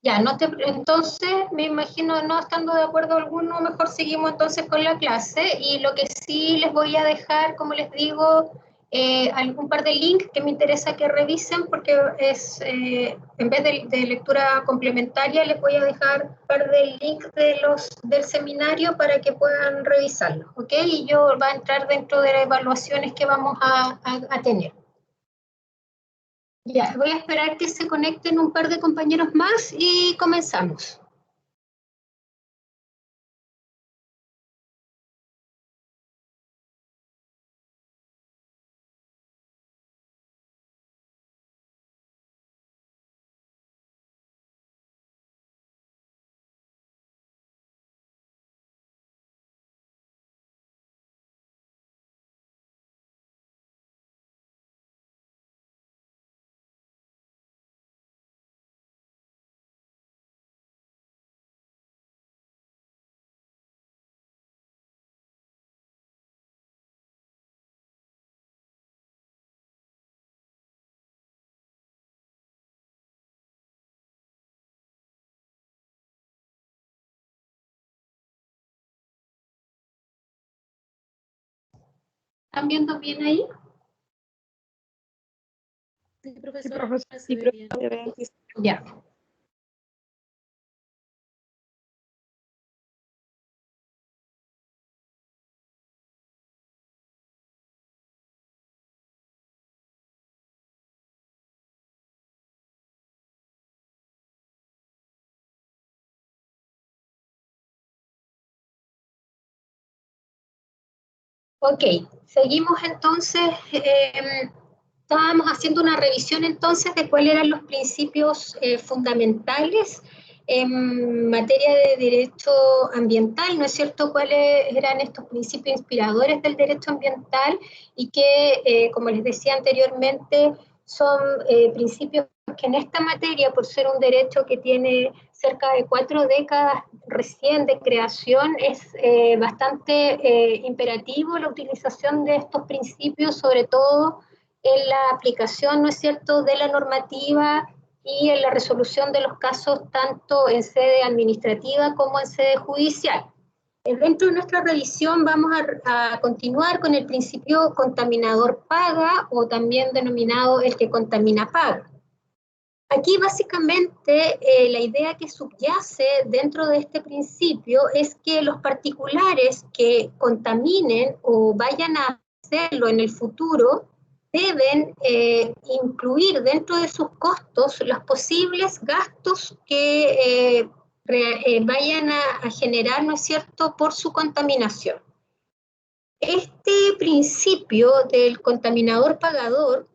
Ya, entonces me imagino no estando de acuerdo alguno, mejor seguimos entonces con la clase y lo que sí les voy a dejar, como les digo, algún par de links que me interesa que revisen porque en vez de lectura complementaria les voy a dejar un par de links del seminario para que puedan revisarlo, ¿ok? Y yo va a entrar dentro de las evaluaciones que vamos a tener. Ya, voy a esperar que se conecten un par de compañeros más y comenzamos. ¿Están viendo bien ahí? Sí, profesora, se ve bien. Ya. Ok, seguimos entonces. Estábamos haciendo una revisión entonces de cuáles eran los principios fundamentales en materia de derecho ambiental, ¿no es cierto? ¿Cuáles eran estos principios inspiradores del derecho ambiental y que, como les decía anteriormente, son principios que en esta materia, por ser un derecho que tiene cerca de 4 décadas recién de creación, es bastante imperativo la utilización de estos principios, sobre todo en la aplicación, ¿no es cierto?, de la normativa y en la resolución de los casos tanto en sede administrativa como en sede judicial. Dentro de nuestra revisión vamos a continuar con el principio contaminador paga o también denominado el que contamina paga. Aquí básicamente la idea que subyace dentro de este principio es que los particulares que contaminen o vayan a hacerlo en el futuro deben incluir dentro de sus costos los posibles gastos que vayan a generar, ¿no es cierto?, por su contaminación. Este principio del contaminador pagador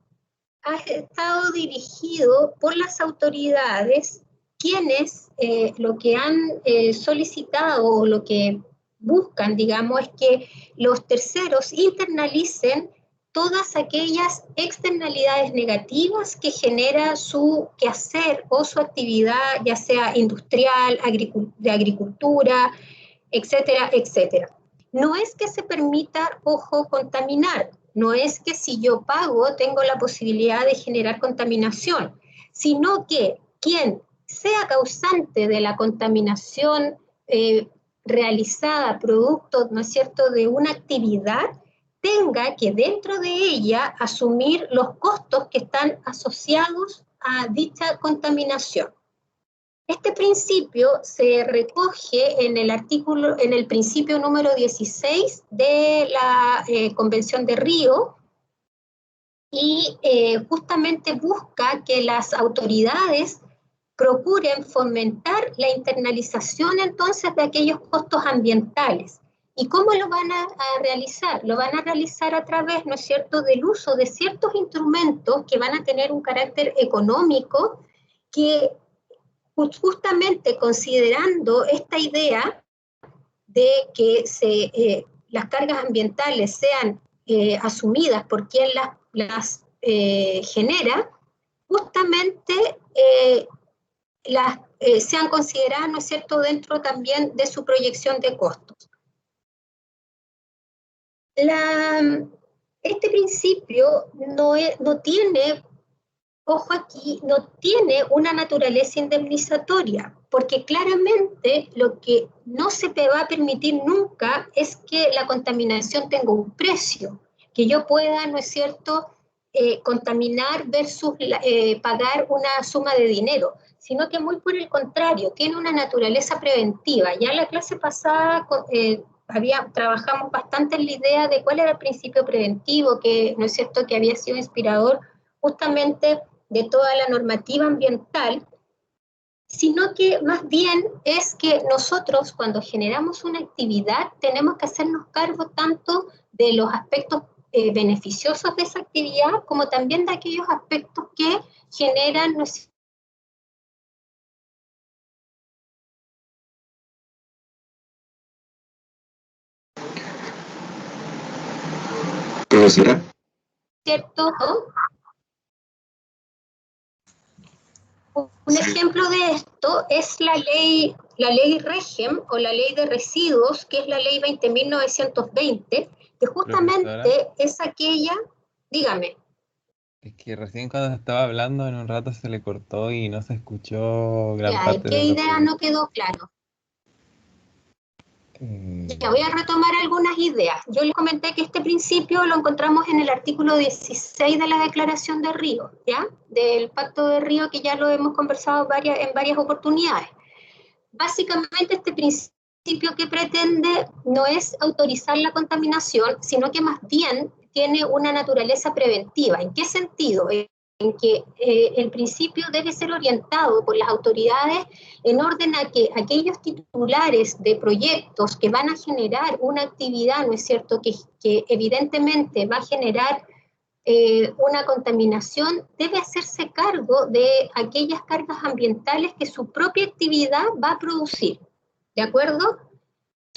ha estado dirigido por las autoridades quienes lo que han solicitado o lo que buscan, digamos, es que los terceros internalicen todas aquellas externalidades negativas que genera su quehacer o su actividad, ya sea industrial, de agricultura, etcétera, etcétera. No es que se permita, ojo, contaminar, no es que si yo pago tengo la posibilidad de generar contaminación, sino que quien sea causante de la contaminación realizada, producto, ¿no es cierto?, de una actividad, tenga que dentro de ella asumir los costos que están asociados a dicha contaminación. Este principio se recoge en el principio número 16 de la Convención de Río y justamente busca que las autoridades procuren fomentar la internalización entonces de aquellos costos ambientales. ¿Y cómo lo van a realizar? Lo van a realizar a través, ¿no es cierto?, del uso de ciertos instrumentos que van a tener un carácter económico que justamente considerando esta idea de que las cargas ambientales sean asumidas por quien las genera, justamente sean consideradas, ¿no es cierto?, dentro también de su proyección de costos. Este principio no tiene ojo aquí, no tiene una naturaleza indemnizatoria, porque claramente lo que no se te va a permitir nunca es que la contaminación tenga un precio, que yo pueda, ¿no es cierto?, contaminar versus pagar una suma de dinero, sino que muy por el contrario, tiene una naturaleza preventiva. Ya en la clase pasada trabajamos bastante en la idea de cuál era el principio preventivo, que, ¿no es cierto?, que había sido inspirador justamente de toda la normativa ambiental, sino que más bien es que nosotros cuando generamos una actividad tenemos que hacernos cargo tanto de los aspectos beneficiosos de esa actividad como también de aquellos aspectos que generan Profesora. ¿Cierto? Un ejemplo de esto es la ley REGEM o la ley de residuos, que es la ley 20.920, que justamente Profesora, es aquella, dígame. es que recién cuando estaba hablando en un rato se le cortó y no se escuchó gran Ya, parte ¿qué de lo idea que... no quedó claro? Ya voy a retomar algunas ideas. Yo les comenté que este principio lo encontramos en el artículo 16 de la Declaración de Río, ¿ya? Del Pacto de Río, que ya lo hemos conversado en varias oportunidades. Básicamente este principio que pretende no es autorizar la contaminación, sino que más bien tiene una naturaleza preventiva. ¿En qué sentido? En que el principio debe ser orientado por las autoridades en orden a que aquellos titulares de proyectos que van a generar una actividad, ¿no es cierto?, que evidentemente va a generar una contaminación, debe hacerse cargo de aquellas cargas ambientales que su propia actividad va a producir, ¿de acuerdo?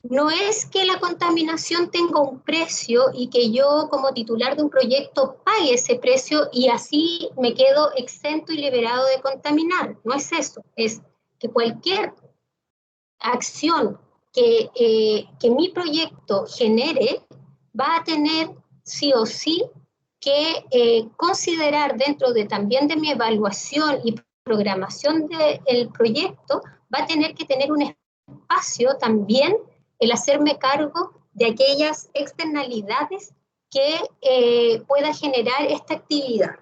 No es que la contaminación tenga un precio y que yo como titular de un proyecto pague ese precio y así me quedo exento y liberado de contaminar, no es eso, es que cualquier acción que mi proyecto genere va a tener sí o sí que considerar dentro de también de mi evaluación y programación del proyecto, va a tener que tener un espacio también el hacerme cargo de aquellas externalidades que pueda generar esta actividad.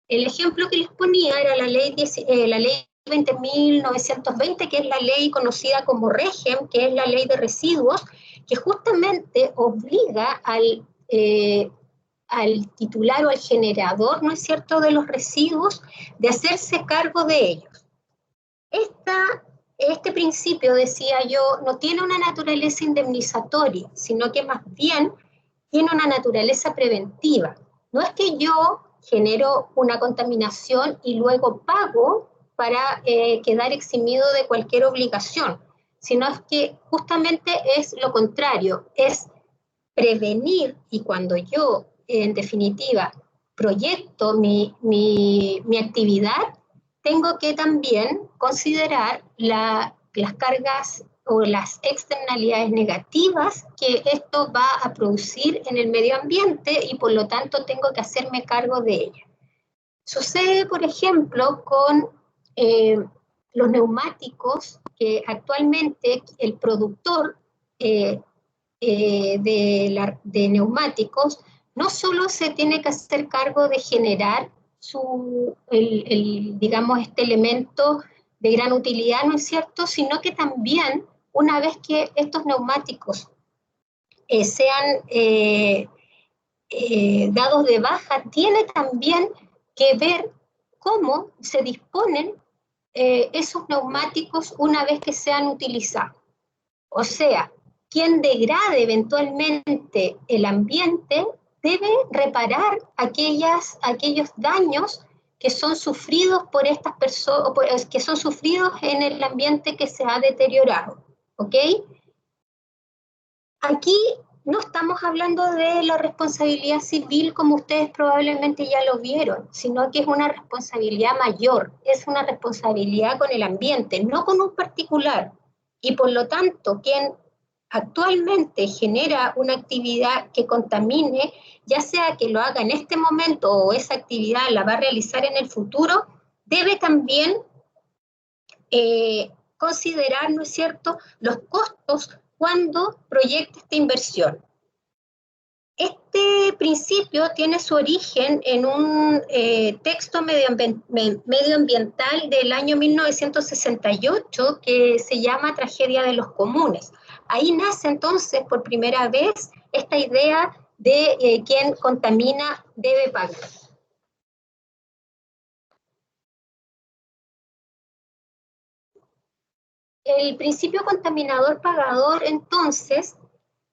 El ejemplo que les ponía era la ley 20.920, que es la ley conocida como REGEM, que es la ley de residuos, que justamente obliga al titular o al generador, ¿no es cierto?, de los residuos, de hacerse cargo de ellos. Este principio, decía yo, no tiene una naturaleza indemnizatoria, sino que más bien tiene una naturaleza preventiva. No es que yo genero una contaminación y luego pago para quedar eximido de cualquier obligación, sino es que justamente es lo contrario, es prevenir, y cuando yo, en definitiva, proyecto mi actividad, tengo que también considerar las cargas o las externalidades negativas que esto va a producir en el medio ambiente y por lo tanto tengo que hacerme cargo de ellas. Sucede, por ejemplo, con los neumáticos, que actualmente el productor de neumáticos no solo se tiene que hacer cargo de generar digamos, este elemento de gran utilidad, ¿no es cierto?, sino que también, una vez que estos neumáticos sean dados de baja, tiene también que ver cómo se disponen esos neumáticos una vez que sean utilizados. O sea, quien degrade eventualmente el ambiente debe reparar aquellos daños que son sufridos por estas personas, que son sufridos en el ambiente que se ha deteriorado, ¿ok? Aquí no estamos hablando de la responsabilidad civil como ustedes probablemente ya lo vieron, sino que es una responsabilidad mayor, es una responsabilidad con el ambiente, no con un particular. Y por lo tanto, quien actualmente genera una actividad que contamine, ya sea que lo haga en este momento o esa actividad la va a realizar en el futuro, debe también considerar, ¿no es cierto?, los costos cuando proyecte esta inversión. Este principio tiene su origen en un texto medioambiental del año 1968 que se llama Tragedia de los Comunes. Ahí nace entonces por primera vez esta idea de quien contamina debe pagar. El principio contaminador-pagador entonces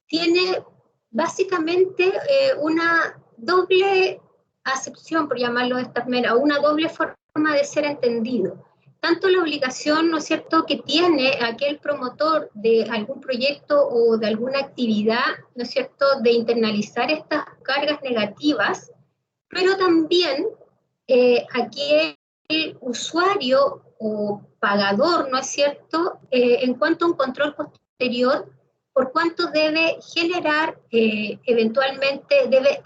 tiene básicamente una doble acepción, por llamarlo de esta manera, una doble forma de ser entendido. Tanto la obligación, ¿no es cierto?, que tiene aquel promotor de algún proyecto o de alguna actividad, ¿no es cierto?, de internalizar estas cargas negativas, pero también aquí el usuario o pagador, ¿no es cierto?, en cuanto a un control posterior, por cuánto debe generar, eventualmente, debe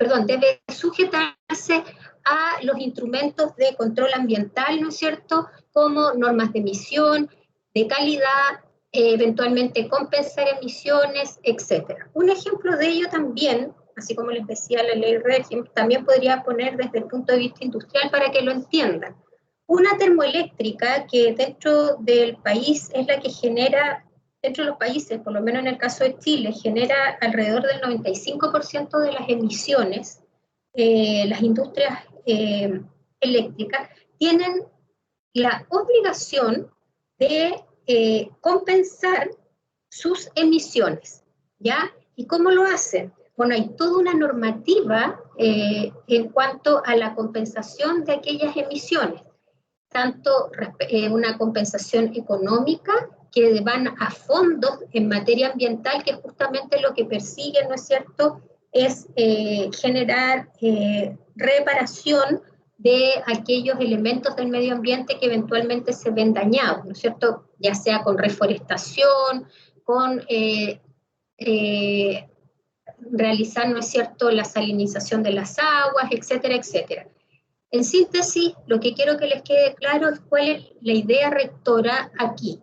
sujetarse a los instrumentos de control ambiental, ¿no es cierto?, como normas de emisión, de calidad, eventualmente compensar emisiones, etc. Un ejemplo de ello también, así como les decía la ley REGIM, también podría poner desde el punto de vista industrial para que lo entiendan. Una termoeléctrica que dentro del país es la que genera, dentro de los países, por lo menos en el caso de Chile, genera alrededor del 95% de las emisiones, las industrias eléctricas tienen la obligación de compensar sus emisiones, ¿ya? ¿Y cómo lo hacen? Bueno, hay toda una normativa en cuanto a la compensación de aquellas emisiones, tanto una compensación económica que van a fondos en materia ambiental, que justamente lo que persiguen, ¿no es cierto?, es generar reparación de aquellos elementos del medio ambiente que eventualmente se ven dañados, ¿no es cierto?, ya sea con reforestación, con realizar, ¿no es cierto?, la salinización de las aguas, etcétera, etcétera. En síntesis, lo que quiero que les quede claro es cuál es la idea rectora aquí.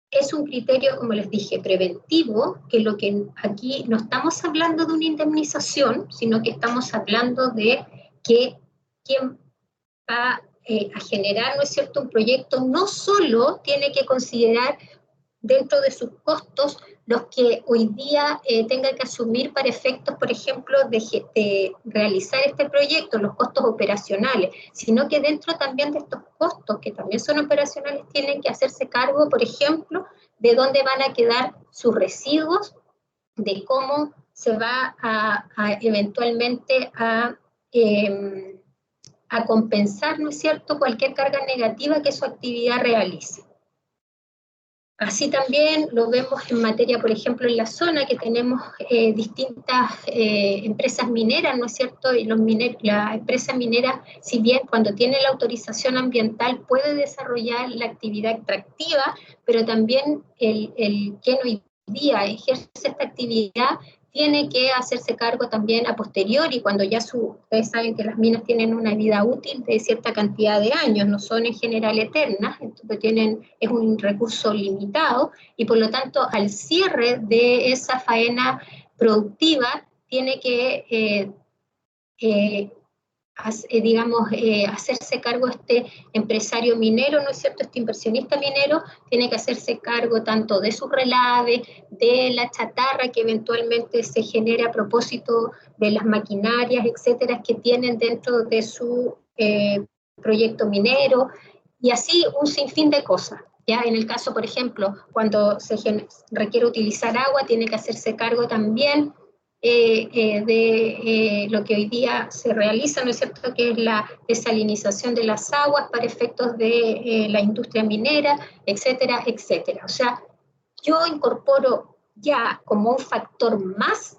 Es un criterio, como les dije, preventivo, que lo que aquí no estamos hablando de una indemnización, sino que estamos hablando de que quien va a generar, ¿no es cierto?, un proyecto no solo tiene que considerar dentro de sus costos los que hoy día tenga que asumir para efectos, por ejemplo, de realizar este proyecto, los costos operacionales, sino que dentro también de estos costos, que también son operacionales, tienen que hacerse cargo, por ejemplo, de dónde van a quedar sus residuos, de cómo se va a eventualmente a compensar, ¿no es cierto?, cualquier carga negativa que su actividad realice. Así también lo vemos en materia, por ejemplo, en la zona que tenemos distintas empresas mineras, ¿no es cierto? Y la empresa minera, si bien cuando tiene la autorización ambiental puede desarrollar la actividad extractiva, pero también el quien hoy día ejerce esta actividad tiene que hacerse cargo también a posteriori, cuando ya ustedes saben que las minas tienen una vida útil de cierta cantidad de años, no son en general eternas, entonces es un recurso limitado, y por lo tanto al cierre de esa faena productiva tiene que hacerse cargo este empresario minero, ¿no es cierto?, este inversionista minero, tiene que hacerse cargo tanto de su relave, de la chatarra que eventualmente se genera a propósito de las maquinarias, etcétera, que tienen dentro de su proyecto minero, y así un sinfín de cosas. Ya en el caso, por ejemplo, cuando se requiere utilizar agua, tiene que hacerse cargo también de lo que hoy día se realiza, ¿no es cierto?, que es la desalinización de las aguas para efectos de la industria minera, etcétera, etcétera. O sea, yo incorporo ya como un factor más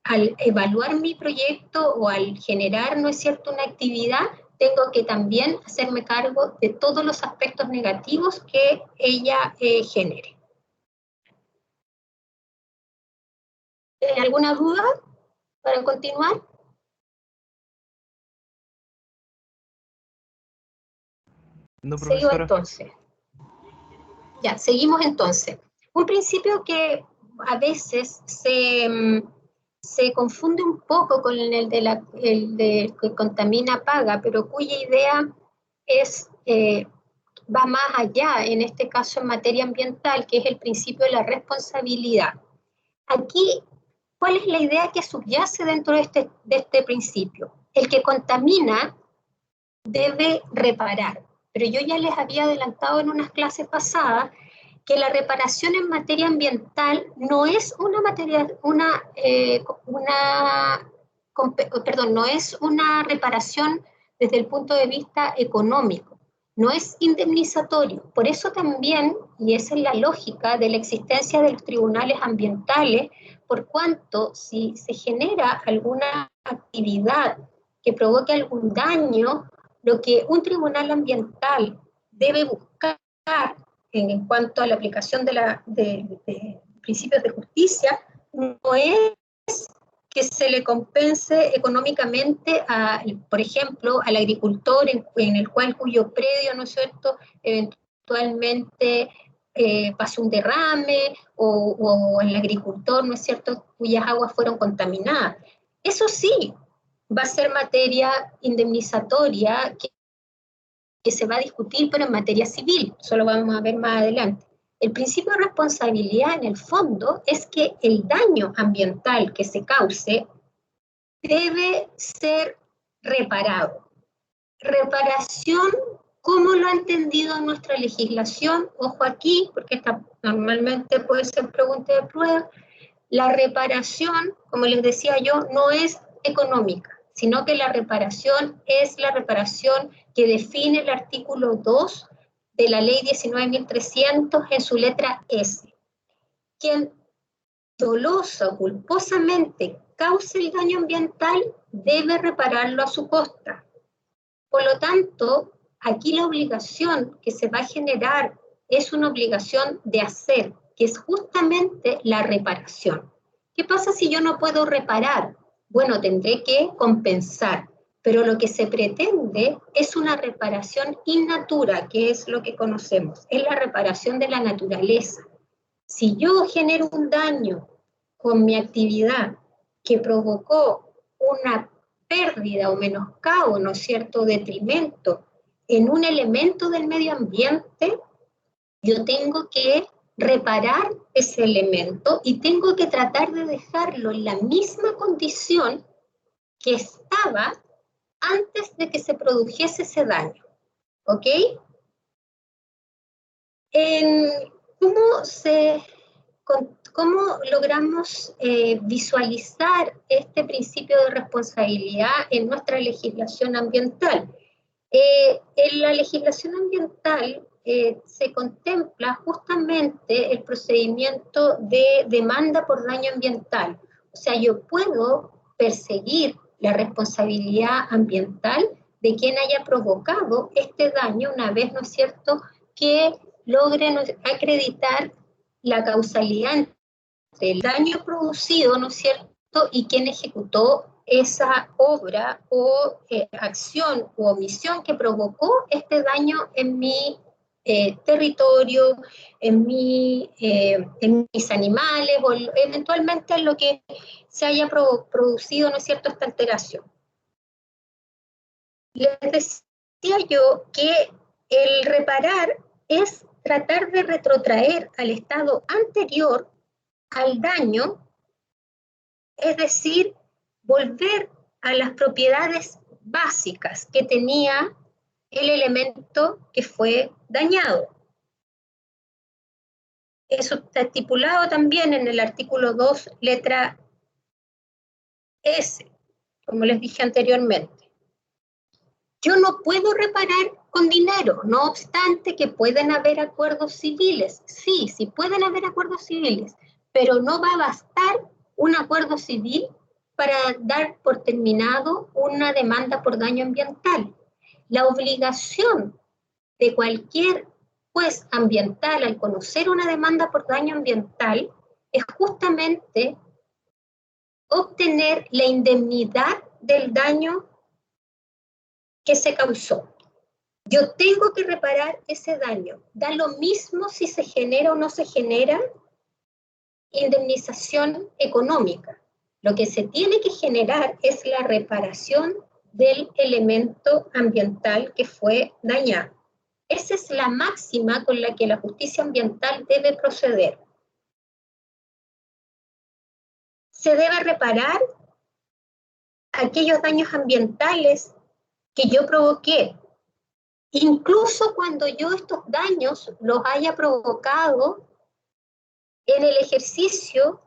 al evaluar mi proyecto o al generar, ¿no es cierto?, una actividad, tengo que también hacerme cargo de todos los aspectos negativos que ella genere. ¿Alguna duda para continuar? No, Sigo profesora. entonces. Ya, seguimos entonces. Un principio que a veces se confunde un poco con el de que contamina paga, pero cuya idea va más allá, en este caso en materia ambiental, que es el principio de la responsabilidad. Aquí, ¿cuál es la idea que subyace dentro de este principio? El que contamina debe reparar. Pero yo ya les había adelantado en unas clases pasadas que la reparación en materia ambiental no es no es una reparación desde el punto de vista económico, no es indemnizatorio. Por eso también, y esa es la lógica de la existencia de los tribunales ambientales, por cuanto si se genera alguna actividad que provoque algún daño, lo que un tribunal ambiental debe buscar en cuanto a la aplicación de principios de justicia no es que se le compense económicamente, por ejemplo, al agricultor en el cuyo predio, ¿no es cierto?, eventualmente pasó un derrame, o el agricultor, ¿no es cierto?, cuyas aguas fueron contaminadas. Eso sí, va a ser materia indemnizatoria que se va a discutir, pero en materia civil, eso lo vamos a ver más adelante. El principio de responsabilidad, en el fondo, es que el daño ambiental que se cause debe ser reparado. Reparación, ¿cómo lo ha entendido nuestra legislación? Ojo aquí, porque esta normalmente puede ser pregunta de prueba. La reparación, como les decía yo, no es económica, sino que la reparación es la reparación que define el artículo 2 de la ley 19.300 en su letra S. Quien dolosa o culposamente cause el daño ambiental debe repararlo a su costa. Por lo tanto, aquí la obligación que se va a generar es una obligación de hacer, que es justamente la reparación. ¿Qué pasa si yo no puedo reparar? Bueno, tendré que compensar, pero lo que se pretende es una reparación in natura, que es lo que conocemos, es la reparación de la naturaleza. Si yo genero un daño con mi actividad que provocó una pérdida o menoscabo, ¿no es cierto?, detrimento en un elemento del medio ambiente, yo tengo que reparar ese elemento y tengo que tratar de dejarlo en la misma condición que estaba antes de que se produjese ese daño. ¿Ok? ¿Cómo logramos visualizar este principio de responsabilidad en nuestra legislación ambiental? En la legislación ambiental se contempla justamente el procedimiento de demanda por daño ambiental. O sea, yo puedo perseguir la responsabilidad ambiental de quien haya provocado este daño una vez, ¿no es cierto?, que logren acreditar la causalidad entre el daño producido, ¿no es cierto?, y quien ejecutó esa obra o acción u omisión que provocó este daño en mi territorio, en mis animales, o eventualmente en lo que se haya producido, ¿no es cierto?, esta alteración. Les decía yo que el reparar es tratar de retrotraer al estado anterior al daño, es decir, volver a las propiedades básicas que tenía el elemento que fue dañado. Eso está estipulado también en el artículo 2, letra S, como les dije anteriormente. Yo no puedo reparar con dinero, no obstante que pueden haber acuerdos civiles. Sí, sí pueden haber acuerdos civiles, pero no va a bastar un acuerdo civil para dar por terminado una demanda por daño ambiental. La obligación de cualquier juez ambiental al conocer una demanda por daño ambiental es justamente obtener la indemnidad del daño que se causó. Yo tengo que reparar ese daño. Da lo mismo si se genera o no se genera indemnización económica. Lo que se tiene que generar es la reparación del elemento ambiental que fue dañado. Esa es la máxima con la que la justicia ambiental debe proceder. Se debe reparar aquellos daños ambientales que yo provoqué, incluso cuando yo estos daños los haya provocado en el ejercicio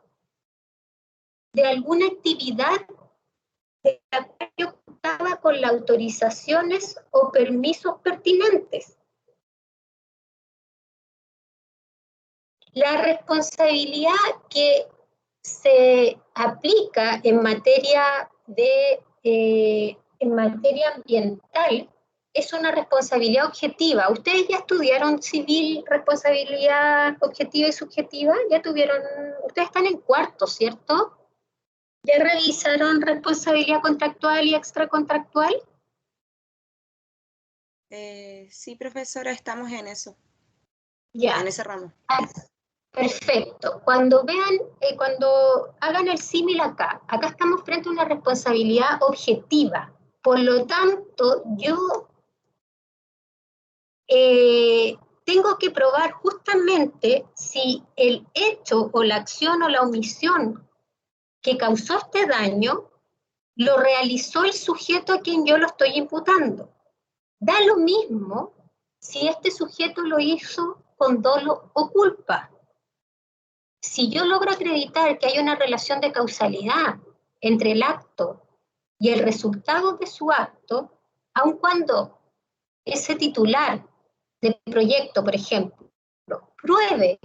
de alguna actividad de la cual yo contaba con las autorizaciones o permisos pertinentes. La responsabilidad que se aplica en materia ambiental es una responsabilidad objetiva. ¿Ustedes ya estudiaron civil, responsabilidad objetiva y subjetiva? Ya tuvieron, ustedes están en cuarto, ¿cierto? ¿Ya revisaron responsabilidad contractual y extracontractual? Sí, profesora, estamos en eso. Ya. En ese ramo. Perfecto. Cuando vean, cuando hagan el símil acá estamos frente a una responsabilidad objetiva. Por lo tanto, yo tengo que probar justamente si el hecho o la acción o la omisión que causó este daño lo realizó el sujeto a quien yo lo estoy imputando. Da lo mismo si este sujeto lo hizo con dolo o culpa. Si yo logro acreditar que hay una relación de causalidad entre el acto y el resultado de su acto, aun cuando ese titular de proyecto, por ejemplo, pruebe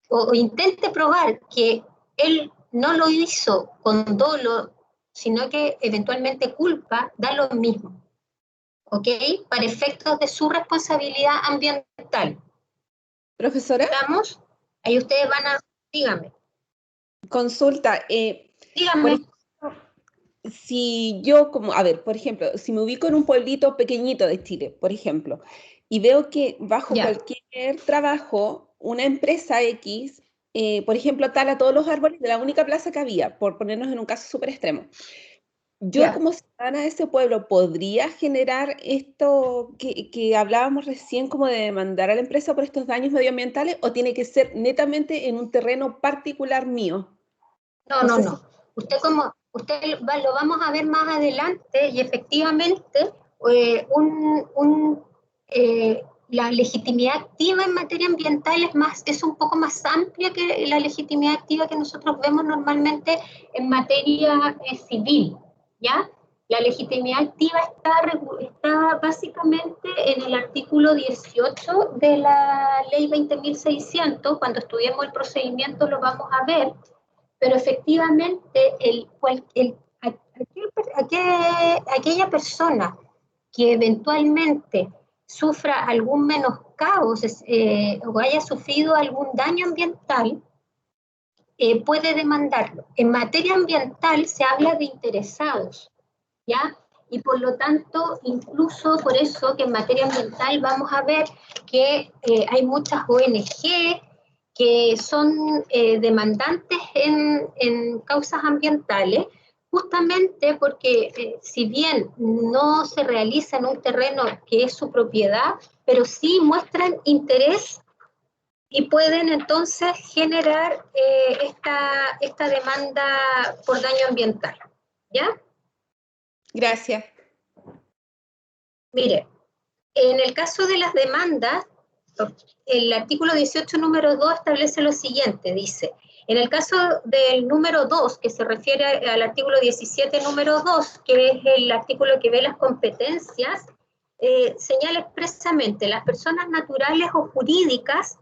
o intente probar que él no lo hizo con dolo, sino que eventualmente culpa, da lo mismo. ¿Ok? Para efectos de su responsabilidad ambiental. Profesora. ¿Estamos? Ahí ustedes van a... Dígame. Consulta. Dígame. Si yo, como, a ver, por ejemplo, si me ubico en un pueblito pequeñito de Chile, por ejemplo, y veo que bajo cualquier trabajo, una empresa X, por ejemplo, tala todos los árboles de la única plaza que había, por ponernos en un caso súper extremo. Yo como ciudadana de ese pueblo, ¿podría generar esto que hablábamos recién, como de demandar a la empresa por estos daños medioambientales, o tiene que ser netamente en un terreno particular mío? No. Usted lo vamos a ver más adelante y efectivamente la legitimidad activa en materia ambiental es un poco más amplia que la legitimidad activa que nosotros vemos normalmente en materia civil, ¿ya? La legitimidad activa está básicamente en el artículo 18 de la ley 20.600. Cuando estudiemos el procedimiento lo vamos a ver, pero efectivamente aquella persona que eventualmente sufra algún menoscabo o haya sufrido algún daño ambiental, puede demandarlo. En materia ambiental se habla de interesados, ¿ya? Y por lo tanto, incluso por eso que en materia ambiental vamos a ver que hay muchas ONG que son demandantes en causas ambientales, justamente porque si bien no se realiza en un terreno que es su propiedad, pero sí muestran interés y pueden entonces generar esta demanda por daño ambiental, ¿ya? Gracias. Mire, en el caso de las demandas, el artículo 18, número 2, establece lo siguiente, dice, en el caso del número 2, que se refiere al artículo 17, número 2, que es el artículo que ve las competencias, señala expresamente las personas naturales o jurídicas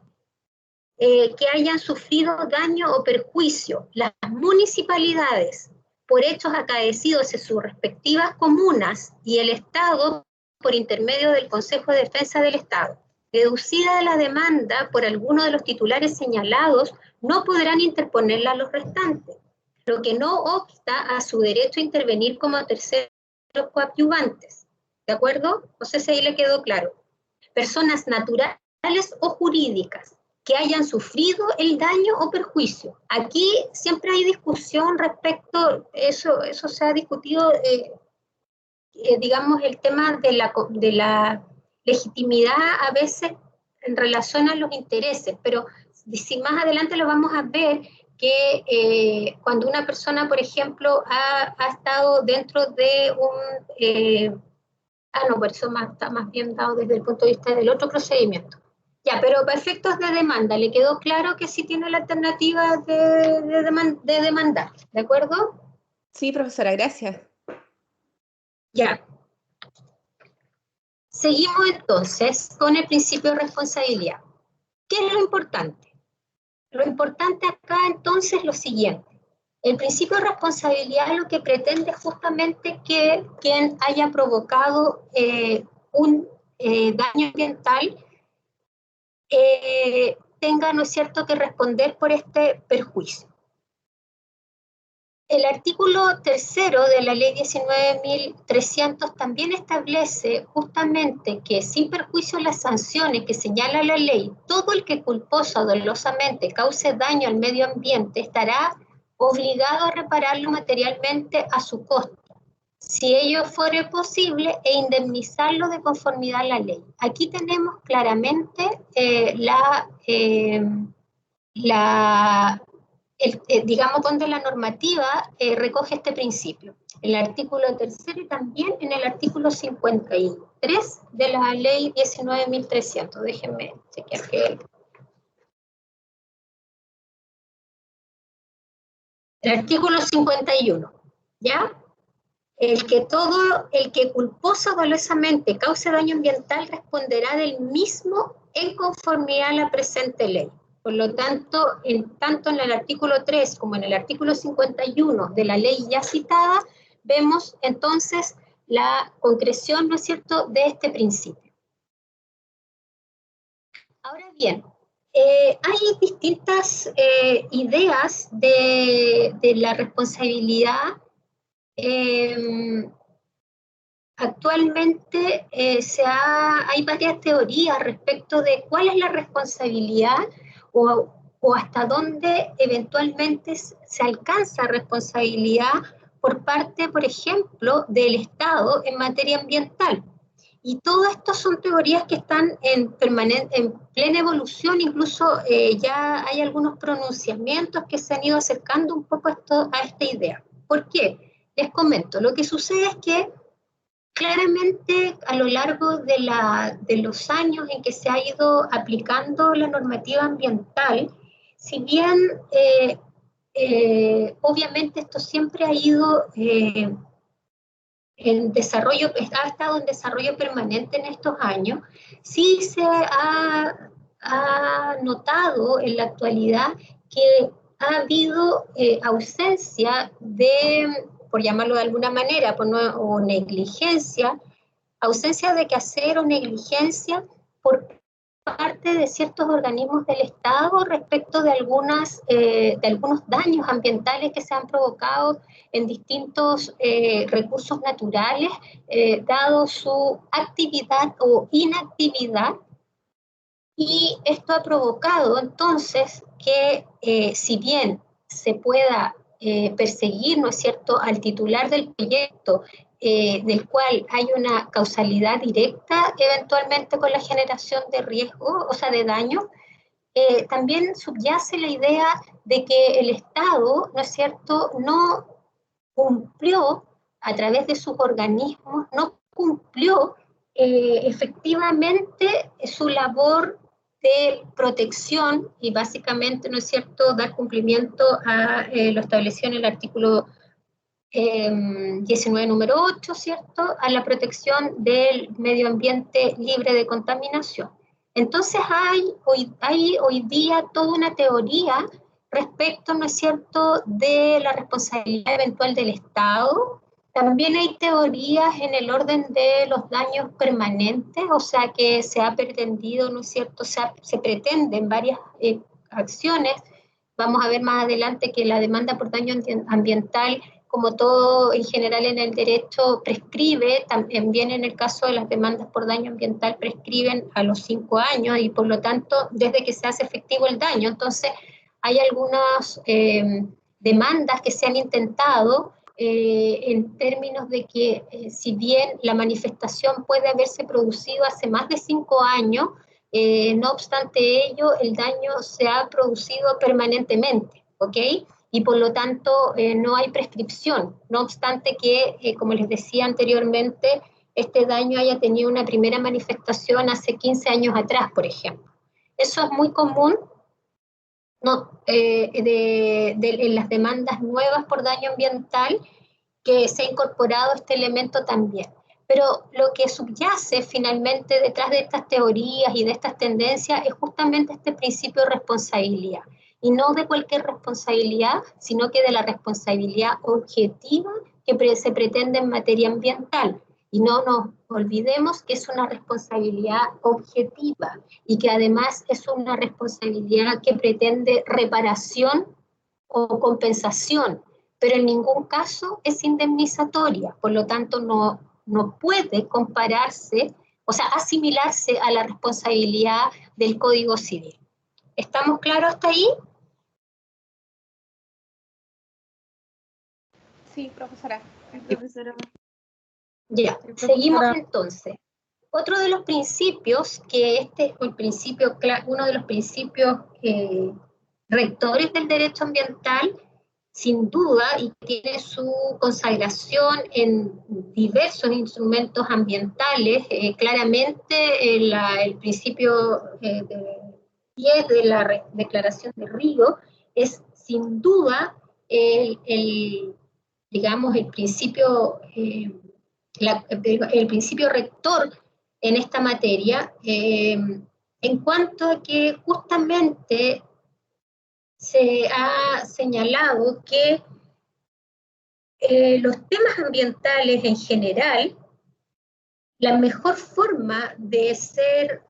que hayan sufrido daño o perjuicio, las municipalidades, por hechos acaecidos en sus respectivas comunas y el Estado por intermedio del Consejo de Defensa del Estado. Deducida de la demanda por alguno de los titulares señalados, no podrán interponerla a los restantes. pero que no obsta a su derecho a intervenir como terceros coadyuvantes. ¿De acuerdo? No sé si ahí le quedó claro. Personas naturales o jurídicas que hayan sufrido el daño o perjuicio. Aquí siempre hay discusión respecto, eso se ha discutido, digamos, el tema de la legitimidad a veces en relación a los intereses, pero si más adelante lo vamos a ver, que cuando una persona, por ejemplo, ha estado dentro de un... no, pero eso está más bien dado desde el punto de vista del otro procedimiento. Ya, pero para efectos de demanda, ¿le quedó claro que sí tiene la alternativa de demandar? ¿De acuerdo? Sí, profesora, gracias. Ya. Seguimos entonces con el principio de responsabilidad. ¿Qué es lo importante? Lo importante acá entonces es lo siguiente. El principio de responsabilidad lo que pretende justamente que quien haya provocado un daño ambiental tenga, ¿no es cierto?, que responder por este perjuicio. El artículo 3º de la ley 19.300 también establece justamente que sin perjuicio de las sanciones que señala la ley, todo el que culposo o dolosamente cause daño al medio ambiente estará obligado a repararlo materialmente a su costo, si ello fuere posible, e indemnizarlo de conformidad a la ley. Aquí tenemos claramente digamos, donde la normativa recoge este principio. El artículo 3º y también en el artículo 53 de la ley 19.300. Déjenme chequear que... El artículo 51, ¿ya? El que culposo o dolosamente cause daño ambiental responderá del mismo en conformidad a la presente ley. Por lo tanto, tanto en el artículo 3 como en el artículo 51 de la ley ya citada, vemos entonces la concreción, ¿no es cierto?, de este principio. Ahora bien, hay distintas ideas de la responsabilidad. Actualmente hay varias teorías respecto de cuál es la responsabilidad o hasta dónde eventualmente se alcanza responsabilidad por parte, por ejemplo, del Estado en materia ambiental. Y todo esto son teorías que están en plena evolución, incluso ya hay algunos pronunciamientos que se han ido acercando un poco a esta idea. ¿Por qué? Les comento, lo que sucede es que claramente a lo largo de los años en que se ha ido aplicando la normativa ambiental, si bien obviamente esto siempre ha ido en desarrollo, ha estado en desarrollo permanente en estos años, sí se ha notado en la actualidad que ha habido ausencia de, por llamarlo de alguna manera, o negligencia, ausencia de quehacer o negligencia por parte de ciertos organismos del Estado respecto de algunos daños ambientales que se han provocado en distintos recursos naturales, dado su actividad o inactividad. Y esto ha provocado entonces que si bien se pueda perseguir, ¿no es cierto?, al titular del proyecto, del cual hay una causalidad directa eventualmente con la generación de riesgo, o sea, de daño, también subyace la idea de que el Estado, ¿no es cierto?, no cumplió a través de sus organismos, no cumplió efectivamente su labor de protección y básicamente, ¿no es cierto?, dar cumplimiento a lo establecido en el artículo 19 número 8, ¿cierto?, a la protección del medio ambiente libre de contaminación. Entonces hay hoy día toda una teoría respecto, ¿no es cierto?, de la responsabilidad eventual del Estado. También hay teorías en el orden de los daños permanentes, o sea que se ha pretendido, ¿no es cierto?, se pretenden varias acciones vamos a ver más adelante que la demanda por daño ambiental, como todo en general en el derecho, prescribe, también en el caso de las demandas por daño ambiental prescriben a los 5 años y por lo tanto desde que se hace efectivo el daño. Entonces hay algunas demandas que se han intentado en términos de que si bien la manifestación puede haberse producido hace más de 5 años, no obstante ello, el daño se ha producido permanentemente, ¿ok? Y por lo tanto no hay prescripción, no obstante que, como les decía anteriormente, este daño haya tenido una primera manifestación hace 15 años atrás, por ejemplo. Eso es muy común no, en las demandas nuevas por daño ambiental, que se ha incorporado este elemento también. Pero lo que subyace finalmente detrás de estas teorías y de estas tendencias es justamente este principio de responsabilidad. Y no de cualquier responsabilidad, sino que de la responsabilidad objetiva que se pretende en materia ambiental. Y no nos olvidemos que es una responsabilidad objetiva y que además es una responsabilidad que pretende reparación o compensación, pero en ningún caso es indemnizatoria, por lo tanto no puede compararse, o sea, asimilarse a la responsabilidad del Código Civil. ¿Estamos claros hasta ahí? Sí, profesora. Sí, profesora. Ya, Sí, seguimos profesora. entonces. Otro de los principios, que este es el principio, uno de los principios rectores del derecho ambiental, sin duda, y tiene su consagración en diversos instrumentos ambientales, claramente el principio 10 de la Declaración de Río es sin duda digamos, el principio, el principio rector en esta materia, en cuanto a que justamente se ha señalado que los temas ambientales en general, la mejor forma de ser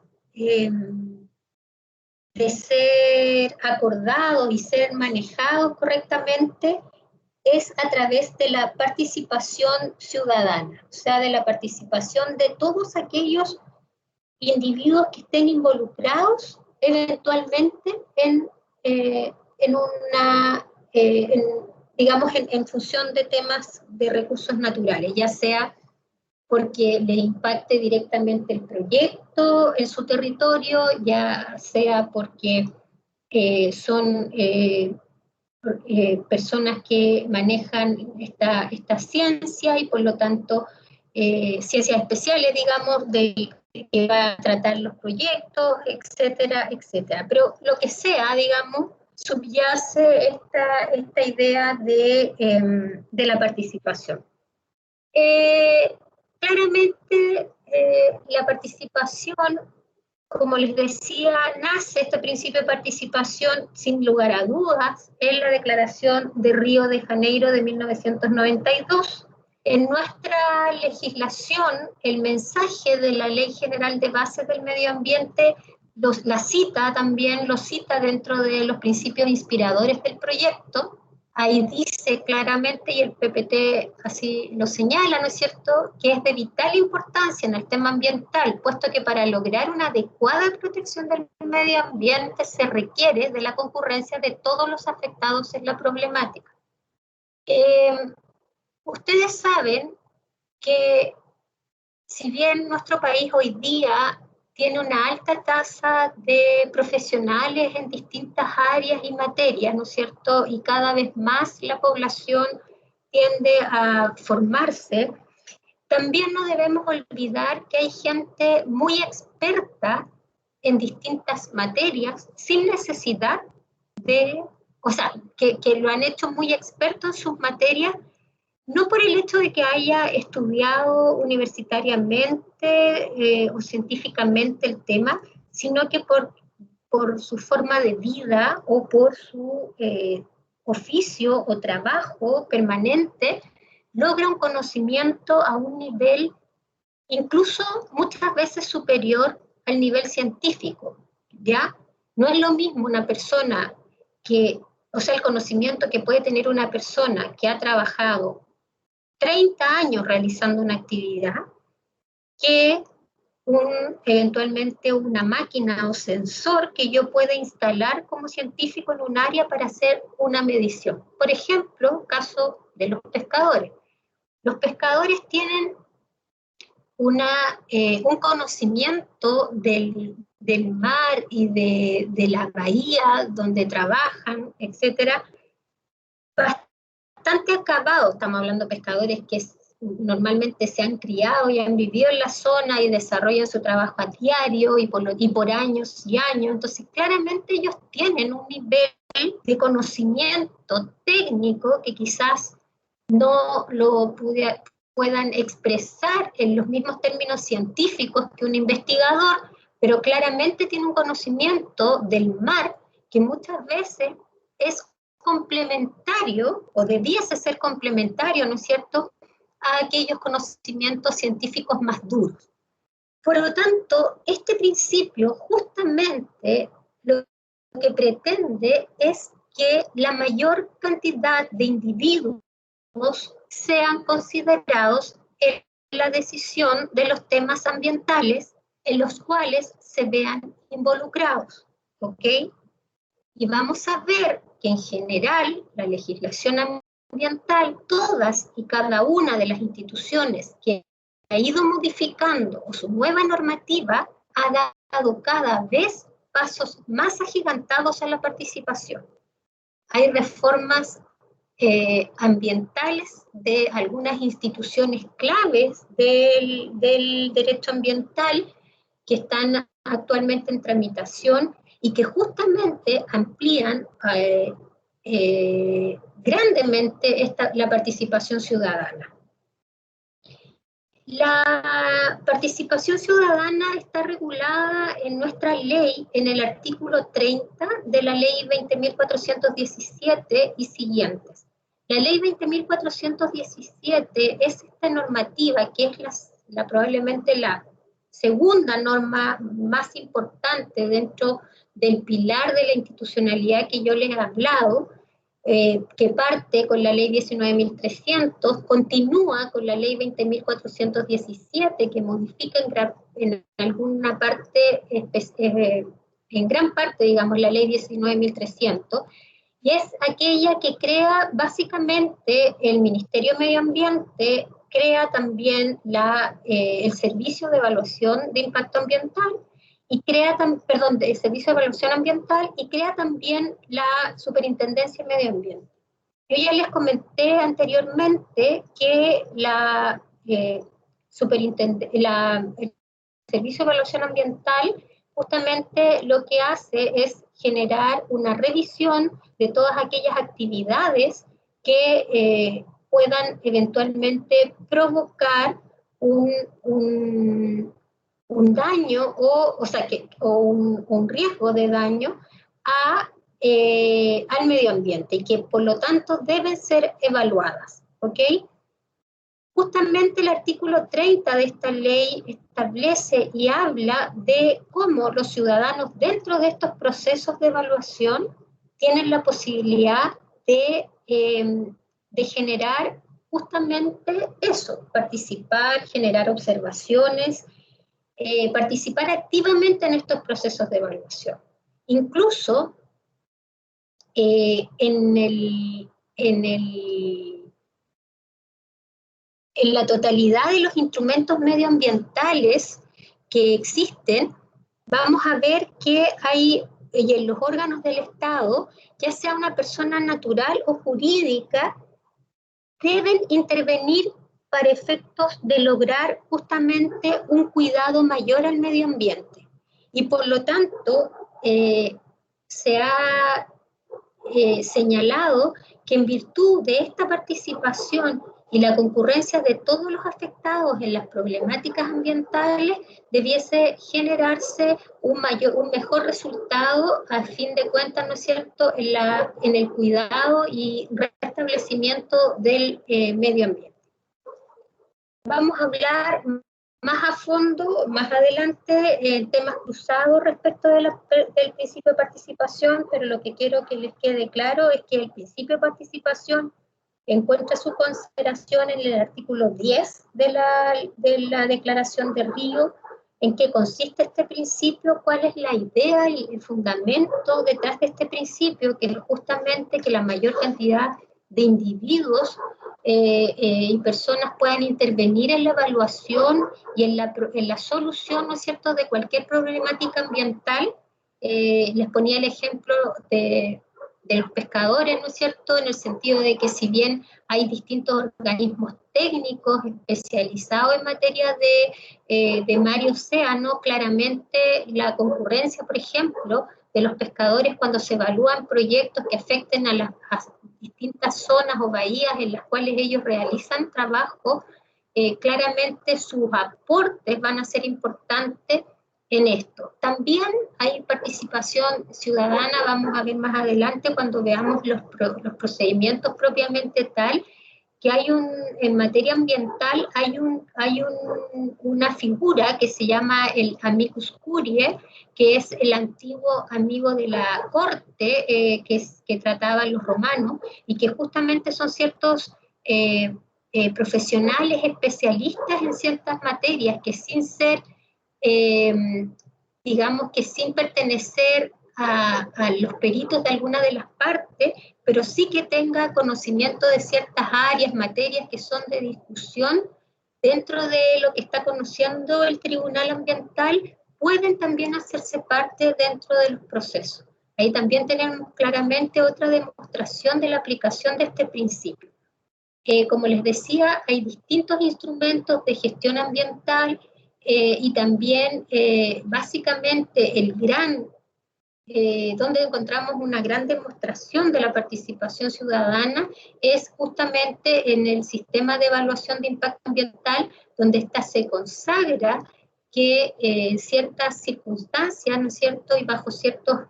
acordados y ser manejados correctamente es a través de la participación ciudadana, o sea, de la participación de todos aquellos individuos que estén involucrados eventualmente digamos, en función de temas de recursos naturales, ya sea porque les impacte directamente el proyecto en su territorio, ya sea porque son personas que manejan esta ciencia y por lo tanto ciencias especiales, digamos, que va a tratar los proyectos, etcétera, etcétera. Pero lo que sea, digamos, subyace esta idea de la participación. Claramente la participación, como les decía, nace este principio de participación sin lugar a dudas en la Declaración de Río de Janeiro de 1992. En nuestra legislación, el mensaje de la Ley General de Bases del Medio Ambiente la cita también, lo cita dentro de los principios inspiradores del proyecto. Ahí dice claramente, y el PPT así lo señala, ¿no es cierto?, que es de vital importancia en el tema ambiental, puesto que para lograr una adecuada protección del medio ambiente se requiere de la concurrencia de todos los afectados en la problemática. Ustedes saben que si bien nuestro país hoy día tiene una alta tasa de profesionales en distintas áreas y materias, ¿no es cierto? Y cada vez más la población tiende a formarse, también no debemos olvidar que hay gente muy experta en distintas materias sin necesidad o sea, que lo han hecho muy experto en sus materias, no por el hecho de que haya estudiado universitariamente o científicamente el tema, sino que por su forma de vida o por su oficio o trabajo permanente, logra un conocimiento a un nivel incluso muchas veces superior al nivel científico, ¿ya? No es lo mismo una persona que o sea, el conocimiento que puede tener una persona que ha trabajado 30 años realizando una actividad, que eventualmente una máquina o sensor que yo pueda instalar como científico en un área para hacer una medición. Por ejemplo, caso de los pescadores. Los pescadores tienen un conocimiento del mar y de la bahía donde trabajan, etcétera, bastante acabado. Estamos hablando de pescadores que normalmente se han criado y han vivido en la zona y desarrollan su trabajo a diario y por años y años. Entonces, claramente ellos tienen un nivel de conocimiento técnico que quizás no lo puedan expresar en los mismos términos científicos que un investigador, pero claramente tiene un conocimiento del mar que muchas veces es complementario, o debiese ser complementario, ¿no es cierto?, a aquellos conocimientos científicos más duros. Por lo tanto, este principio justamente lo que pretende es que la mayor cantidad de individuos sean considerados en la decisión de los temas ambientales en los cuales se vean involucrados, ¿ok? Y vamos a ver que en general la legislación ambiental, todas y cada una de las instituciones que ha ido modificando o su nueva normativa ha dado cada vez pasos más agigantados a la participación. Hay reformas ambientales de algunas instituciones claves del derecho ambiental que están actualmente en tramitación y que justamente amplían grandemente la participación ciudadana. La participación ciudadana está regulada en nuestra ley, en el artículo 30 de la ley 20.417 y siguientes. La ley 20.417 es esta normativa que es probablemente la segunda norma más importante dentro del pilar de la institucionalidad que yo les he hablado, que parte con la ley 19.300, continúa con la ley 20.417, que modifica en alguna parte, en gran parte, digamos, la ley 19.300, y es aquella que crea básicamente el Ministerio de Medio Ambiente, crea también el Servicio de Evaluación de Impacto Ambiental, y crea el Servicio de Evaluación Ambiental, y crea también la Superintendencia de Medio Ambiente. Yo ya les comenté anteriormente que el Servicio de Evaluación Ambiental justamente lo que hace es generar una revisión de todas aquellas actividades que puedan eventualmente provocar un daño o un riesgo de daño al medio ambiente y que por lo tanto deben ser evaluadas, ¿ok? Justamente el artículo 30 de esta ley establece y habla de cómo los ciudadanos dentro de estos procesos de evaluación tienen la posibilidad de generar justamente eso, participar, generar observaciones, participar activamente en estos procesos de evaluación. Incluso en la totalidad de los instrumentos medioambientales que existen, vamos a ver que hay en los órganos del Estado, ya sea una persona natural o jurídica, deben intervenir para efectos de lograr justamente un cuidado mayor al medio ambiente. Y por lo tanto, se ha señalado que en virtud de esta participación y la concurrencia de todos los afectados en las problemáticas ambientales, debiese generarse un mejor resultado a fin de cuentas, ¿no es cierto?, en el cuidado y restablecimiento del medio ambiente. Vamos a hablar más a fondo, más adelante, temas cruzados respecto del principio de participación, pero lo que quiero que les quede claro es que el principio de participación encuentra su consideración en el artículo 10 de la Declaración de Río. ¿En qué consiste este principio? ¿Cuál es la idea y el fundamento detrás de este principio? Que es justamente que la mayor cantidad de individuos y personas puedan intervenir en la evaluación y en la solución, ¿no es cierto?, de cualquier problemática ambiental. Les ponía el ejemplo de los pescadores, ¿no es cierto?, en el sentido de que si bien hay distintos organismos técnicos especializados en materia de mar y océano, claramente la concurrencia, por ejemplo, de los pescadores cuando se evalúan proyectos que afecten a las distintas zonas o bahías en las cuales ellos realizan trabajo, claramente sus aportes van a ser importantes en esto. También hay participación ciudadana, vamos a ver más adelante cuando veamos los procedimientos propiamente tal, que en materia ambiental hay una figura que se llama el amicus curiae, que es el antiguo amigo de la corte que trataban los romanos, y que justamente son ciertos profesionales especialistas en ciertas materias que sin ser digamos que sin pertenecer a los peritos de alguna de las partes, pero sí que tenga conocimiento de ciertas áreas, materias que son de discusión dentro de lo que está conociendo el Tribunal Ambiental, pueden también hacerse parte dentro de los procesos. Ahí también tenemos claramente otra demostración de la aplicación de este principio. Como les decía, hay distintos instrumentos de gestión ambiental y también básicamente donde encontramos una gran demostración de la participación ciudadana es justamente en el sistema de evaluación de impacto ambiental, donde esta se consagra que en ciertas circunstancias, ¿no es cierto?, y bajo ciertos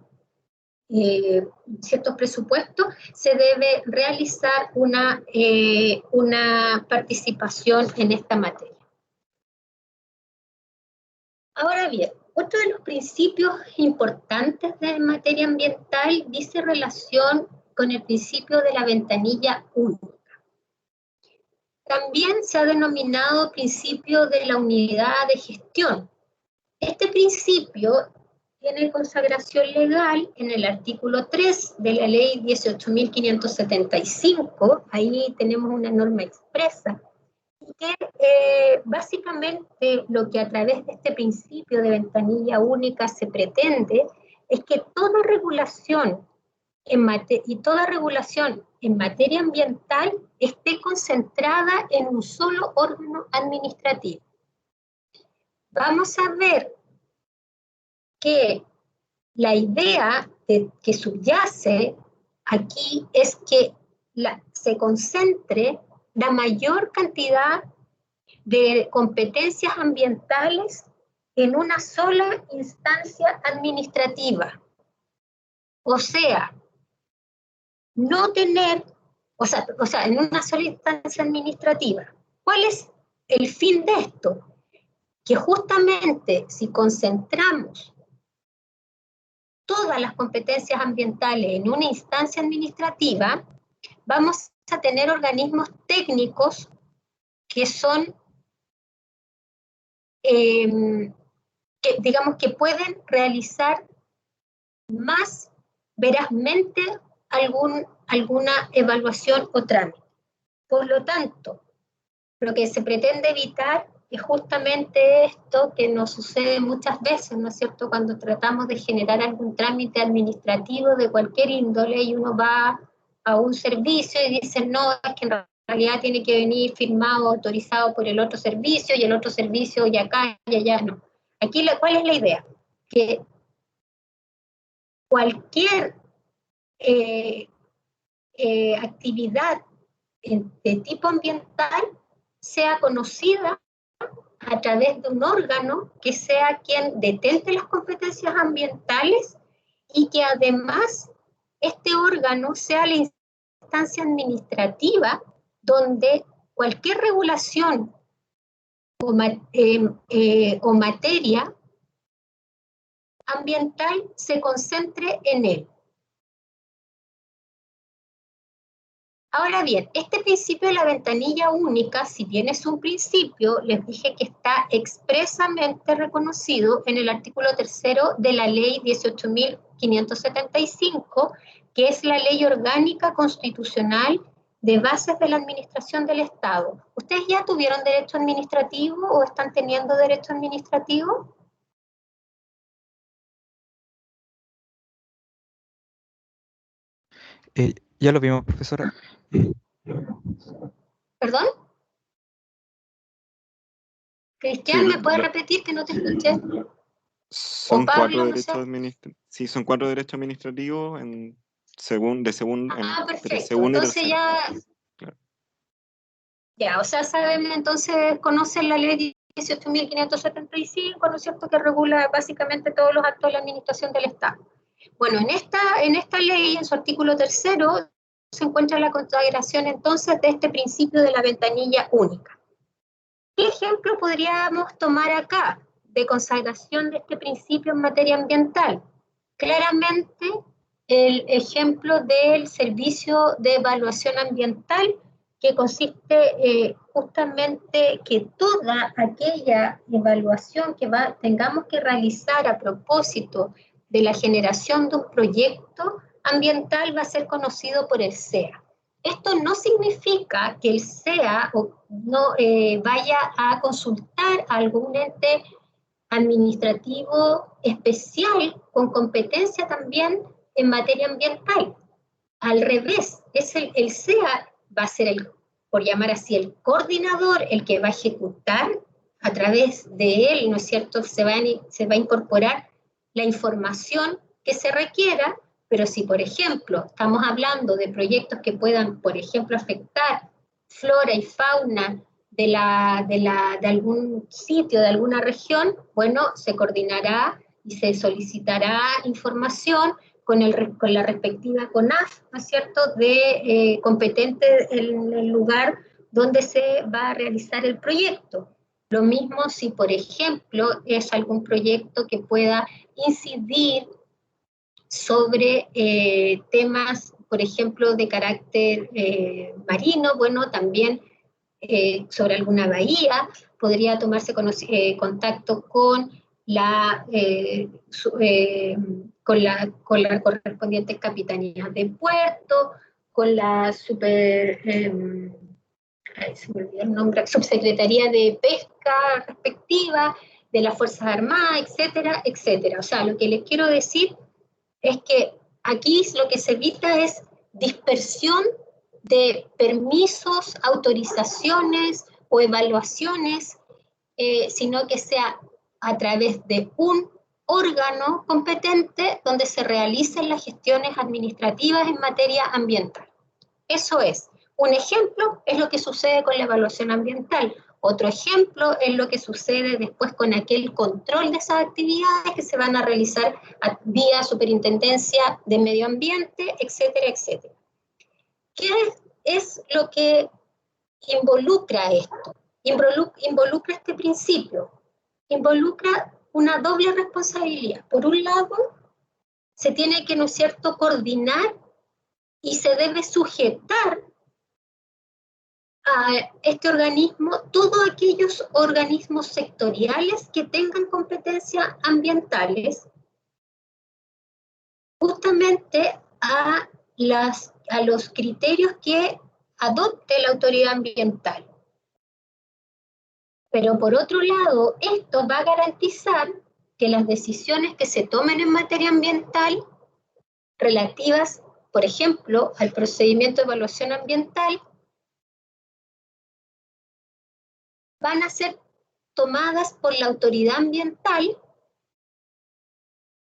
presupuestos, se debe realizar una participación en esta materia. Ahora bien, otro de los principios importantes de materia ambiental dice relación con el principio de la ventanilla única. También se ha denominado principio de la unidad de gestión. Este principio tiene consagración legal en el artículo 3 de la ley 18.575, ahí tenemos una norma expresa, que básicamente lo que a través de este principio de ventanilla única se pretende es que toda regulación en materia ambiental esté concentrada en un solo órgano administrativo. Vamos a ver que la idea que subyace aquí es que se concentre la mayor cantidad de competencias ambientales en una sola instancia administrativa. O sea, no tener, en una sola instancia administrativa. ¿Cuál es el fin de esto? Que justamente si concentramos todas las competencias ambientales en una instancia administrativa, vamos a tener organismos técnicos que son, que pueden realizar más verazmente alguna evaluación o trámite. Por lo tanto, lo que se pretende evitar es justamente esto que nos sucede muchas veces, ¿no es cierto?, cuando tratamos de generar algún trámite administrativo de cualquier índole y uno va a un servicio y dice, no, es que en realidad tiene que venir firmado, autorizado por el otro servicio y el otro servicio y acá y allá, no. Aquí, ¿cuál es la idea? Que cualquier actividad de tipo ambiental sea conocida a través de un órgano que sea quien detente las competencias ambientales y que además este órgano sea la instancia administrativa donde cualquier regulación o materia ambiental se concentre en él. Ahora bien, este principio de la ventanilla única, si bien es un principio, les dije que está expresamente reconocido en el artículo 3º de la ley 18.575, que es la ley orgánica constitucional de bases de la administración del Estado. ¿Ustedes ya tuvieron derecho administrativo o están teniendo derecho administrativo? Ya lo vimos, profesora. ¿Perdón? Cristian, ¿me puedes repetir que no te escuché? Son Pablo, cuatro no derechos sé. administrativos. Sí, son 4 derechos administrativos según Perfecto. segundo y Entonces tercero. Claro. Ya, o sea, saben, entonces conocen la ley 18.575, ¿no es cierto?, que regula básicamente todos los actos de la administración del Estado. Bueno, en esta ley, en su artículo 3º, se encuentra la consagración entonces de este principio de la ventanilla única. ¿Qué ejemplo podríamos tomar acá de consagración de este principio en materia ambiental? Claramente el ejemplo del servicio de evaluación ambiental, que consiste justamente que toda aquella evaluación que tengamos que realizar a propósito de la generación de un proyecto ambiental va a ser conocido por el SEA. Esto no significa que el SEA no vaya a consultar a algún ente administrativo especial con competencia también en materia ambiental. Al revés, el SEA va a ser, por llamar así, el coordinador, el que va a ejecutar a través de él, ¿no es cierto?, se va a incorporar la información que se requiera. Pero si, por ejemplo, estamos hablando de proyectos que puedan, por ejemplo, afectar flora y fauna de algún sitio, de alguna región, bueno, se coordinará y se solicitará información con la respectiva CONAF, ¿no es cierto?, de competente en el lugar donde se va a realizar el proyecto. Lo mismo si, por ejemplo, es algún proyecto que pueda incidir sobre temas, por ejemplo, de carácter marino, bueno, también sobre alguna bahía, podría tomarse contacto con la correspondiente capitanía de puerto, con la se me olvidó el nombre, subsecretaría de pesca respectiva, de las Fuerzas Armadas, etcétera, etcétera. O sea, lo que les quiero decir es que aquí lo que se evita es dispersión de permisos, autorizaciones o evaluaciones, sino que sea a través de un órgano competente donde se realicen las gestiones administrativas en materia ambiental. Eso es. Un ejemplo es lo que sucede con la evaluación ambiental. Otro ejemplo es lo que sucede después con aquel control de esas actividades que se van a realizar vía Superintendencia de Medio Ambiente, etcétera, etcétera. ¿Qué es lo que involucra esto? Involucra este principio. Involucra una doble responsabilidad. Por un lado, se tiene que, ¿no es cierto?, coordinar y se debe sujetar a este organismo todos aquellos organismos sectoriales que tengan competencias ambientales, justamente a los criterios que adopte la autoridad ambiental. Pero por otro lado, esto va a garantizar que las decisiones que se tomen en materia ambiental relativas, por ejemplo, al procedimiento de evaluación ambiental, van a ser tomadas por la autoridad ambiental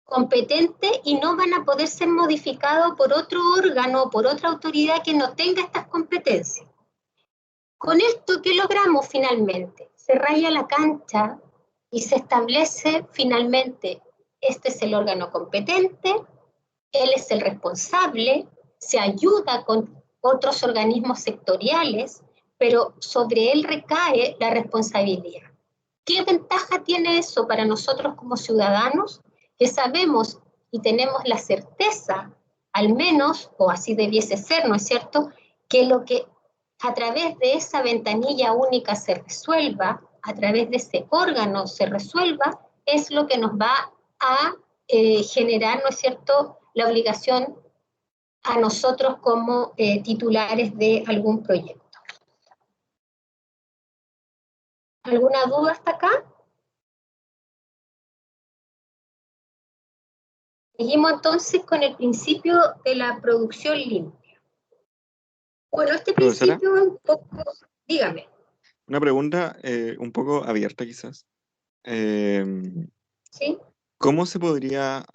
competente y no van a poder ser modificados por otro órgano o por otra autoridad que no tenga estas competencias. Con esto, ¿qué logramos finalmente? Se raya la cancha y se establece finalmente, este es el órgano competente, él es el responsable, se ayuda con otros organismos sectoriales, pero sobre él recae la responsabilidad. ¿Qué ventaja tiene eso para nosotros como ciudadanos? Que sabemos y tenemos la certeza, al menos, o así debiese ser, ¿no es cierto?, que lo que a través de esa ventanilla única se resuelva, a través de ese órgano se resuelva, es lo que nos va a generar, ¿no es cierto?, la obligación a nosotros como titulares de algún proyecto. ¿Alguna duda hasta acá? Seguimos entonces con el principio de la producción limpia. Bueno, este Profesora, principio es un poco, dígame. una pregunta un poco abierta quizás. ¿Sí? ¿Cómo se podría,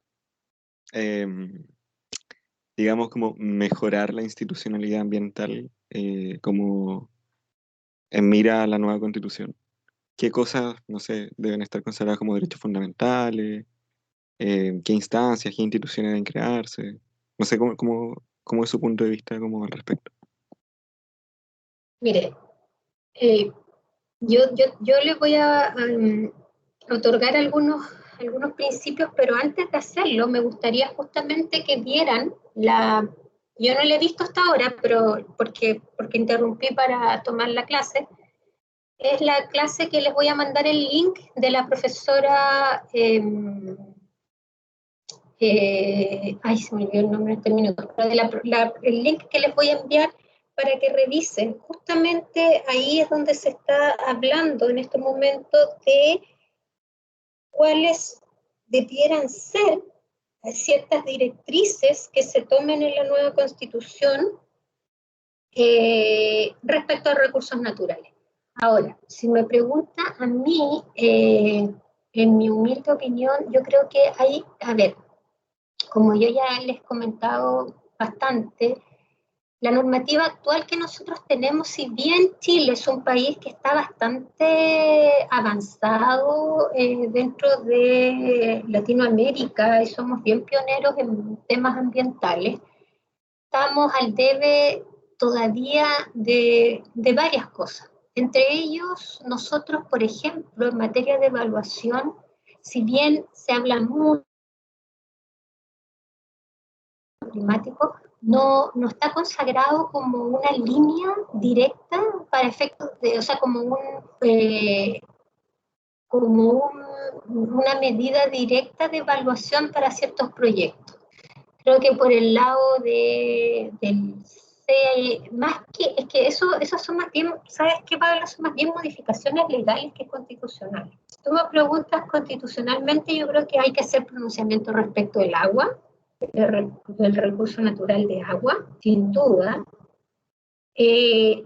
digamos, como mejorar la institucionalidad ambiental como en mira a la nueva constitución? ¿Qué cosas, no sé, deben estar consideradas como derechos fundamentales? ¿Qué instancias, qué instituciones deben crearse? No sé cómo es su punto de vista como al respecto. Mire, yo le voy a otorgar algunos principios, pero antes de hacerlo me gustaría justamente que vieran yo no la he visto hasta ahora, pero porque interrumpí para tomar la clase, es la clase que les voy a mandar el link de la profesora, ay, se me olvidó el nombre en este minuto, el link que les voy a enviar para que revisen. Justamente ahí es donde se está hablando en este momento de cuáles debieran ser ciertas directrices que se tomen en la nueva Constitución respecto a recursos naturales. Ahora, si me pregunta a mí, en mi humilde opinión, yo creo que hay, a ver, como yo ya les he comentado bastante, la normativa actual que nosotros tenemos, si bien Chile es un país que está bastante avanzado dentro de Latinoamérica y somos bien pioneros en temas ambientales, estamos al debe todavía de varias cosas. Entre ellos, nosotros, por ejemplo, en materia de evaluación, si bien se habla mucho climático, no está consagrado como una línea directa para efectos de, o sea, una medida directa de evaluación para ciertos proyectos. Creo que por el lado del más que, es que esas son más bien, ¿sabes qué, Pablo? Son más bien modificaciones legales que constitucionales. Si tú me preguntas constitucionalmente, yo creo que hay que hacer pronunciamiento respecto del agua, del recurso natural de agua, sin duda. Se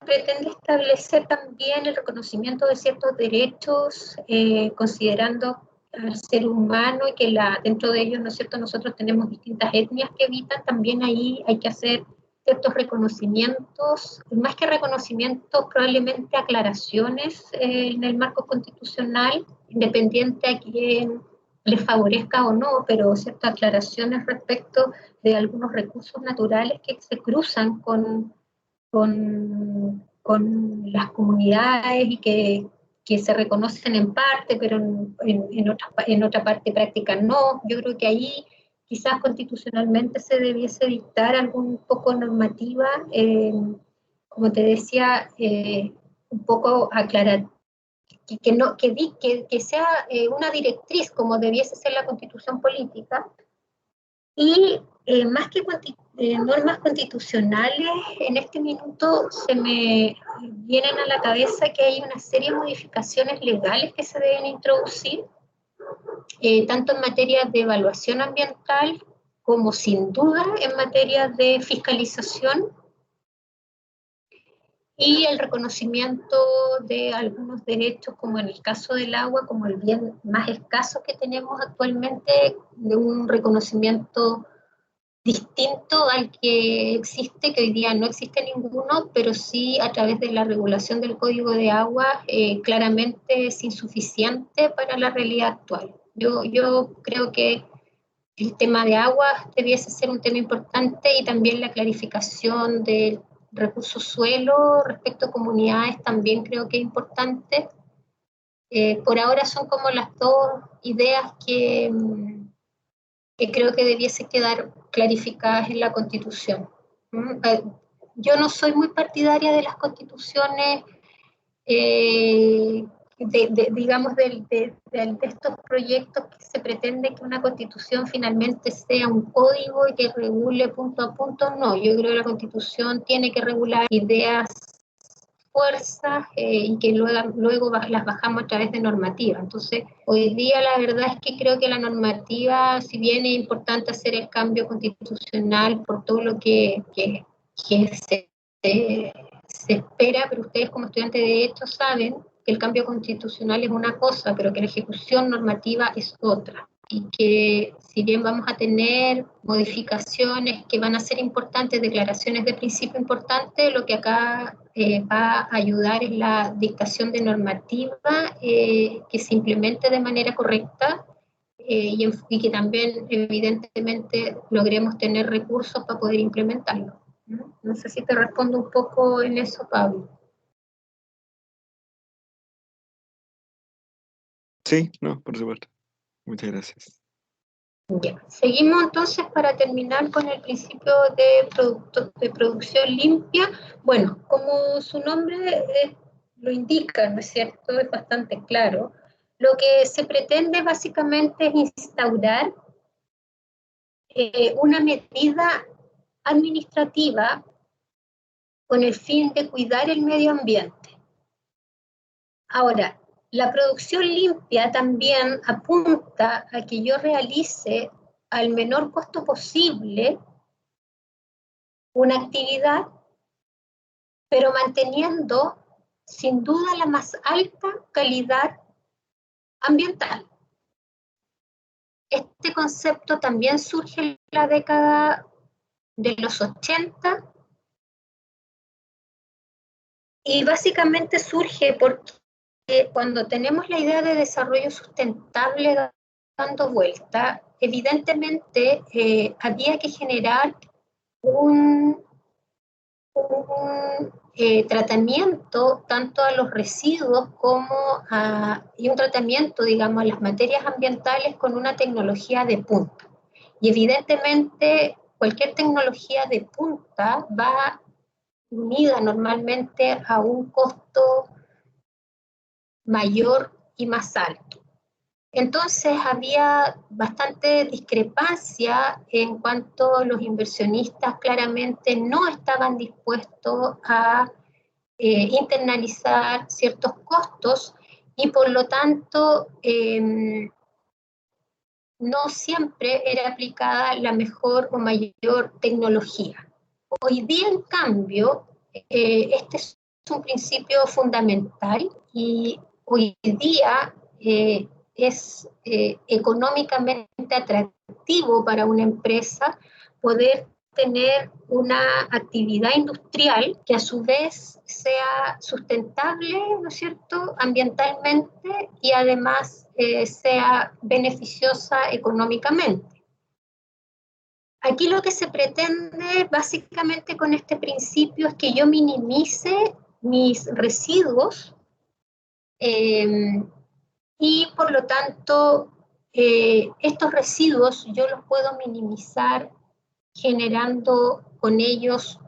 pretende establecer también el reconocimiento de ciertos derechos, considerando al ser humano y que dentro de ellos, ¿no es cierto?, nosotros tenemos distintas etnias que habitan, también ahí hay que hacer ciertos reconocimientos, más que reconocimientos, probablemente aclaraciones en el marco constitucional, independiente a quién les favorezca o no, pero ciertas aclaraciones respecto de algunos recursos naturales que se cruzan con las comunidades y que se reconocen en parte, pero en otra parte práctica no. Yo creo que ahí quizás constitucionalmente se debiese dictar algún poco normativa, como te decía, un poco aclarar, que sea una directriz como debiese ser la constitución política, y más que normas constitucionales, en este minuto se me vienen a la cabeza que hay una serie de modificaciones legales que se deben introducir, tanto en materia de evaluación ambiental como sin duda en materia de fiscalización y el reconocimiento de algunos derechos, como en el caso del agua, como el bien más escaso que tenemos actualmente, de un reconocimiento distinto al que existe, que hoy día no existe ninguno, pero sí a través de la regulación del Código de Agua, claramente es insuficiente para la realidad actual. Yo creo que el tema de agua debiese ser un tema importante y también la clarificación de recursos suelo respecto a comunidades también creo que es importante. Por ahora son como las dos ideas que creo que debiese quedar clarificadas en la Constitución. Yo no soy muy partidaria de las constituciones, digamos, de estos proyectos que se pretende que una constitución finalmente sea un código y que regule punto a punto. No, yo creo que la Constitución tiene que regular ideas, fuerzas, y que luego las bajamos a través de normativa. Entonces, hoy día la verdad es que creo que la normativa, si bien es importante hacer el cambio constitucional por todo lo que se espera, pero ustedes como estudiantes de Derecho saben que el cambio constitucional es una cosa, pero que la ejecución normativa es otra. Y que si bien vamos a tener modificaciones que van a ser importantes, declaraciones de principio importantes, lo que acá va a ayudar es la dictación de normativa que se implemente de manera correcta y que también evidentemente logremos tener recursos para poder implementarlo. No sé si te respondo un poco en eso, Pablo. Sí, no, por supuesto. Muchas gracias. Ya. Seguimos entonces para terminar con el principio de producción limpia. Bueno, como su nombre lo indica, ¿no es cierto? Es bastante claro. Lo que se pretende básicamente es instaurar una medida administrativa con el fin de cuidar el medio ambiente. Ahora, la producción limpia también apunta a que yo realice al menor costo posible una actividad, pero manteniendo sin duda la más alta calidad ambiental. Este concepto también surge en la década de los 80 y básicamente surge porque cuando tenemos la idea de desarrollo sustentable dando vuelta, evidentemente había que generar un tratamiento tanto a los residuos como y un tratamiento, digamos, a las materias ambientales con una tecnología de punta. Y evidentemente cualquier tecnología de punta va unida normalmente a un costo mayor y más alto. Entonces había bastante discrepancia en cuanto los inversionistas claramente no estaban dispuestos a internalizar ciertos costos y por lo tanto no siempre era aplicada la mejor o mayor tecnología. Hoy día, en cambio, este es un principio fundamental y hoy día es económicamente atractivo para una empresa poder tener una actividad industrial que a su vez sea sustentable, ¿no es cierto?, ambientalmente y además sea beneficiosa económicamente. Aquí lo que se pretende básicamente con este principio es que yo minimice mis residuos y por lo tanto estos residuos yo los puedo minimizar generando con ellos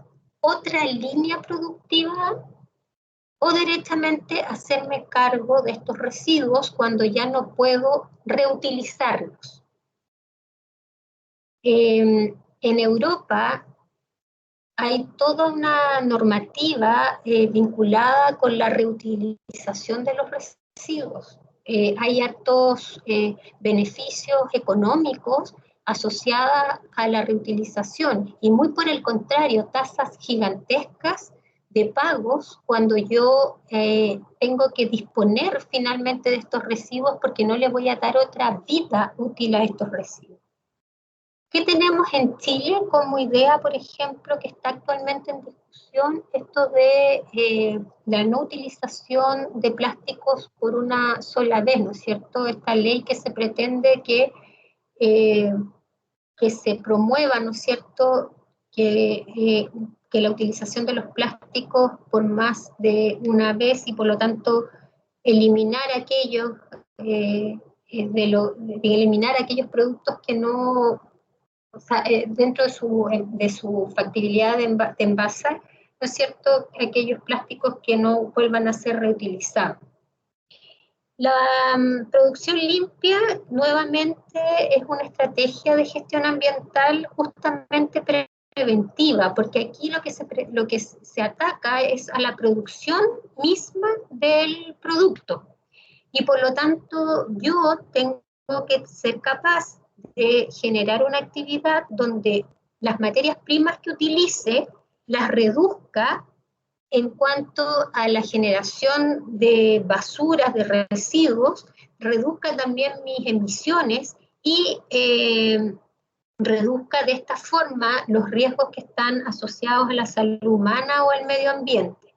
otra línea productiva o directamente hacerme cargo de estos residuos cuando ya no puedo reutilizarlos. En Europa hay toda una normativa vinculada con la reutilización de los residuos. Hay hartos beneficios económicos asociadas a la reutilización y muy por el contrario, tasas gigantescas de pagos cuando yo tengo que disponer finalmente de estos residuos porque no le voy a dar otra vida útil a estos residuos. ¿Qué tenemos en Chile como idea, por ejemplo, que está actualmente en discusión? Esto de la no utilización de plásticos por una sola vez, ¿no es cierto? Esta ley que se pretende que se promueva, ¿no es cierto?, que que la utilización de los plásticos por más de una vez y por lo tanto eliminar aquellos, eliminar aquellos productos que no, o sea, dentro de su factibilidad de envasar, ¿no es cierto?, aquellos plásticos que no vuelvan a ser reutilizados. La producción limpia, nuevamente, es una estrategia de gestión ambiental justamente preventiva, porque aquí lo que se ataca es a la producción misma del producto. Y por lo tanto, yo tengo que ser capaz de generar una actividad donde las materias primas que utilice las reduzca en cuanto a la generación de basuras, de residuos, reduzca también mis emisiones y reduzca de esta forma los riesgos que están asociados a la salud humana o al medio ambiente.